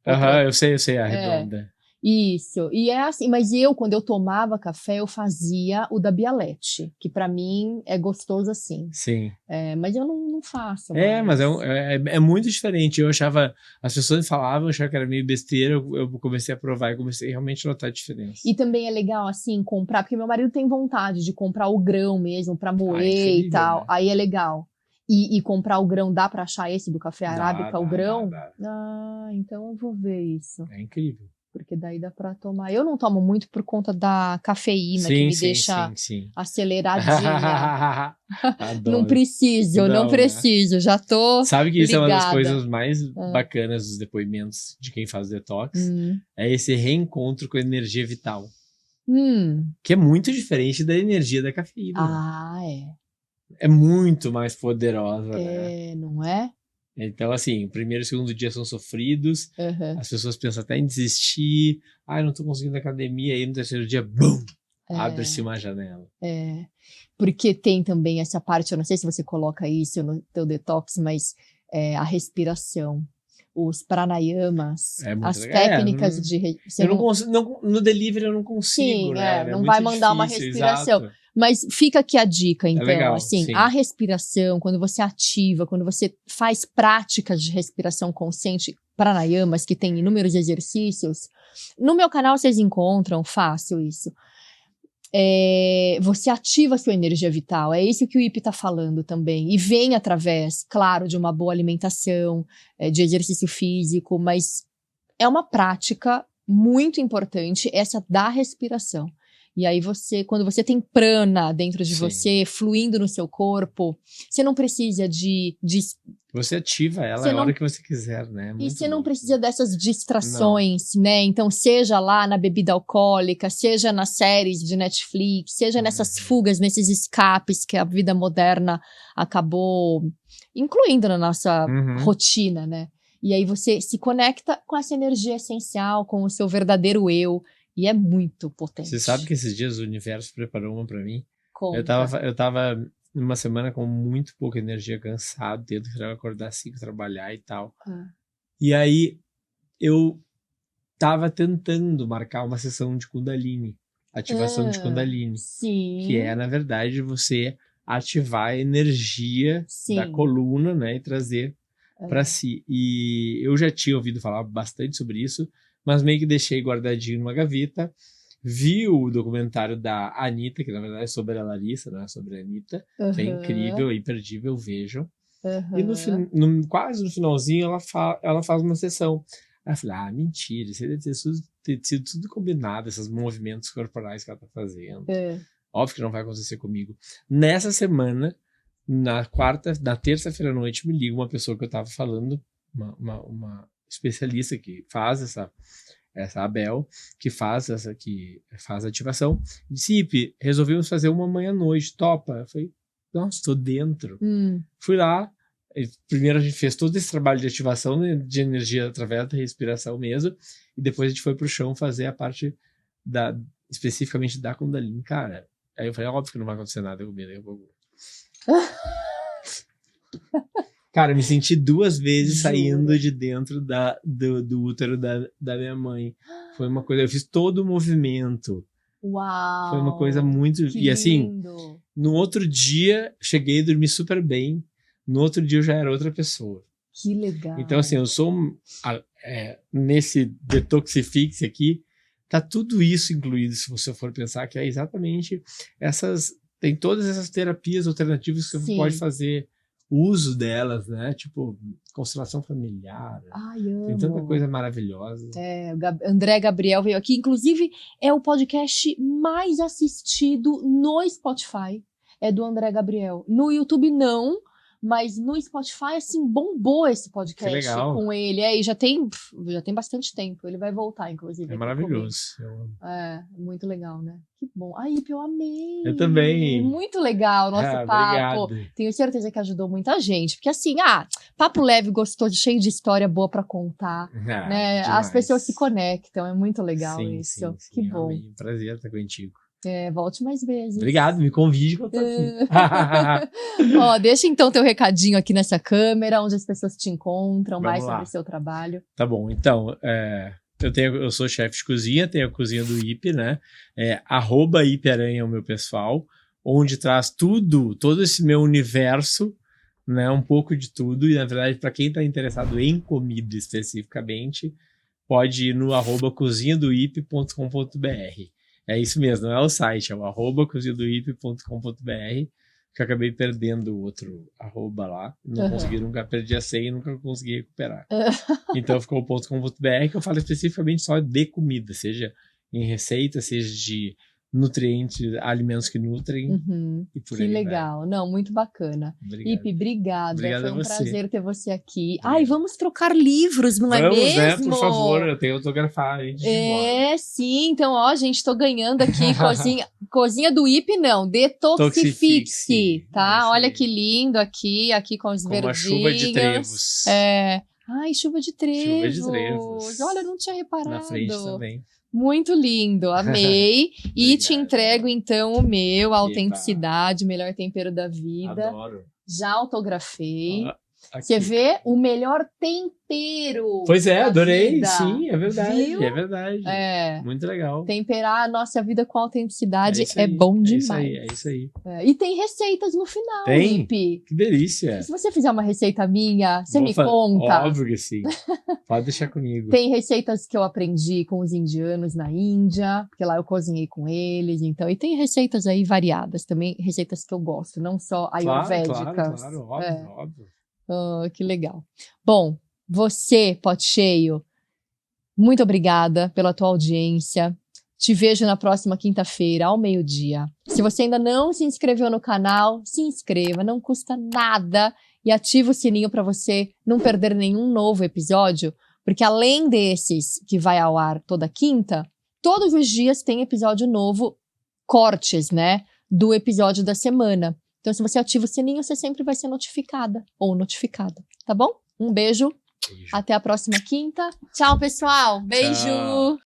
Eu sei, a redonda. Isso. E é assim, mas quando eu tomava café, eu fazia o da Bialete, que pra mim é gostoso assim. Sim. Mas eu não faço. Mas é muito diferente. Eu achava, as pessoas falavam, eu achava que era meio besteira, eu comecei a provar e comecei realmente a notar a diferença. E também é legal, assim, comprar, porque meu marido tem vontade de comprar o grão mesmo, pra moer e tal. Né? Aí é legal. E comprar o grão, dá pra achar esse do café arábica, o grão? Dá. Então eu vou ver isso. É incrível. Porque daí dá pra tomar. Eu não tomo muito por conta da cafeína, que me deixa aceleradinha. Não preciso, né? Já tô Sabe que isso ligada. É uma das coisas mais bacanas dos depoimentos de quem faz detox? É esse reencontro com a energia vital. Que é muito diferente da energia da cafeína. É muito mais poderosa, né? Não é? Então, assim, o primeiro e o segundo dia são sofridos, as pessoas pensam até em desistir, não tô conseguindo academia, aí no terceiro dia, bum, abre-se uma janela. Porque tem também essa parte, eu não sei se você coloca isso no teu detox, mas a respiração, os pranayamas, as técnicas de... no delivery eu não consigo, né? Não vai mandar uma respiração. Exato. Mas fica aqui a dica, então, legal, assim, sim. A respiração, quando você ativa, quando você faz práticas de respiração consciente, pranayamas, que tem inúmeros exercícios, no meu canal vocês encontram fácil isso. Você ativa a sua energia vital, é isso que o Ipe está falando também, e vem através, claro, de uma boa alimentação, de exercício físico, mas é uma prática muito importante essa da respiração. E aí quando você tem prana dentro de você, fluindo no seu corpo, você não precisa de você ativa ela a hora que você quiser, né? E você não precisa dessas distrações, né? Então, seja lá na bebida alcoólica, seja nas séries de Netflix, seja nessas fugas, nesses escapes que a vida moderna acabou incluindo na nossa rotina, né? E aí você se conecta com essa energia essencial, com o seu verdadeiro eu. E é muito potente. Você sabe que esses dias o universo preparou uma pra mim? Conta. Eu tava numa semana com muito pouca energia, cansado, tendo que acordar 5, trabalhar e tal. E aí eu tava tentando marcar uma sessão de Kundalini, ativação de Kundalini. Sim. Que é, na verdade, você ativar a energia da coluna, né, e trazer pra si. E eu já tinha ouvido falar bastante sobre isso, mas meio que deixei guardadinho numa gaveta. Vi o documentário da Anitta, que na verdade é sobre a Larissa, não é sobre a Anitta, que é incrível, é imperdível, vejam. E quase no finalzinho ela faz uma sessão. Aí eu falei, mentira, isso deve ter sido tudo combinado, esses movimentos corporais que ela tá fazendo. Óbvio que não vai acontecer comigo. Nessa semana, na terça-feira à noite, me liga uma pessoa que eu tava falando, uma especialista que faz essa Abel, que faz a ativação. Disse, Ipe, resolvemos fazer uma manhã à noite, topa? Eu falei, nossa, tô dentro. Fui lá, primeiro a gente fez todo esse trabalho de ativação de energia através da respiração mesmo, e depois a gente foi pro chão fazer a parte especificamente da Kundalini. Cara, aí eu falei, óbvio que não vai acontecer nada comigo. Cara, me senti 2 vezes saindo de dentro do útero da minha mãe. Foi uma coisa, eu fiz todo o movimento. Uau! Foi uma coisa muito... Que e assim, lindo. No outro dia, cheguei e dormi super bem. No outro dia eu já era outra pessoa. Que legal. Então assim, eu sou nesse Detoxifix aqui, tá tudo isso incluído, se você for pensar, que é exatamente tem todas essas terapias alternativas que você pode fazer uso delas, né? Tipo, constelação familiar. Ai, amo. Tem tanta coisa maravilhosa. O André Gabriel veio aqui. Inclusive, é o podcast mais assistido no Spotify. É do André Gabriel. No YouTube, não. Mas no Spotify, assim, bombou esse podcast com ele. E já tem bastante tempo. Ele vai voltar, inclusive. É maravilhoso. Muito legal, né? Que bom. Ai, eu amei. Eu também. Muito legal o nosso papo. Obrigado. Tenho certeza que ajudou muita gente. Porque assim, papo leve, gostoso, cheio de história boa pra contar. Né? As pessoas se conectam. É muito legal isso. Sim, que bom. Amém. Prazer estar contigo. Volte mais vezes. Obrigado, me convide que eu tô aqui. Deixa então teu recadinho aqui nessa câmera, onde as pessoas te encontram, Vamos mais lá. sobre o seu trabalho. Tá bom, então, eu sou chefe de cozinha, tenho a cozinha do Ipe, né? @Ipearanha é o meu pessoal, onde traz todo esse meu universo, né? Um pouco de tudo, e na verdade, para quem tá interessado em comida especificamente, pode ir no @cozinhadoipe.com.br. É isso mesmo, não é o site, é o @cozinhadoipe.com.br, que eu acabei perdendo o outro arroba lá, nunca perdi a senha e nunca consegui recuperar. Então ficou o .com.br, que eu falo especificamente só de comida, seja em receita, seja de nutrientes, alimentos que nutrem, e por aí. Que legal, vai. Não, muito bacana. Obrigado. Ipe, obrigada, foi um prazer ter você aqui. Obrigado. Vamos trocar livros, não é mesmo? Né? Por favor, eu tenho que autografar. Sim, então, gente, tô ganhando aqui cozinha do Ipe, não, Detoxifix, tá? Olha que lindo aqui com os verdinhos. Uma chuva de trevos. Chuva de trevos. Olha, não tinha reparado. Na frente também. Muito lindo, amei. E te entrego, então, o meu, a autenticidade, melhor tempero da vida. Adoro. Já autografei. Você vê o melhor tempero. Pois é, adorei. Vida. Sim, é verdade. Viu? É verdade. Muito legal. Temperar a nossa vida com autenticidade é bom demais. É isso aí. E tem receitas no final, tem? Ipe. Que delícia. Se você fizer uma receita minha, você me conta. Óbvio que sim. Pode deixar comigo. Tem receitas que eu aprendi com os indianos na Índia, porque lá eu cozinhei com eles, então. E tem receitas aí variadas também, receitas que eu gosto, não só ayurvédicas. Claro, óbvio. Que legal. Bom, você, Pote Cheio, muito obrigada pela tua audiência. Te vejo na próxima quinta-feira, ao meio-dia. Se você ainda não se inscreveu no canal, se inscreva, não custa nada. E ativa o sininho para você não perder nenhum novo episódio, porque além desses que vai ao ar toda quinta, todos os dias tem episódio novo, cortes, né, do episódio da semana. Então, se você ativa o sininho, você sempre vai ser notificada ou notificado, tá bom? Um beijo. Até a próxima quinta. Tchau, pessoal. Beijo. Tchau.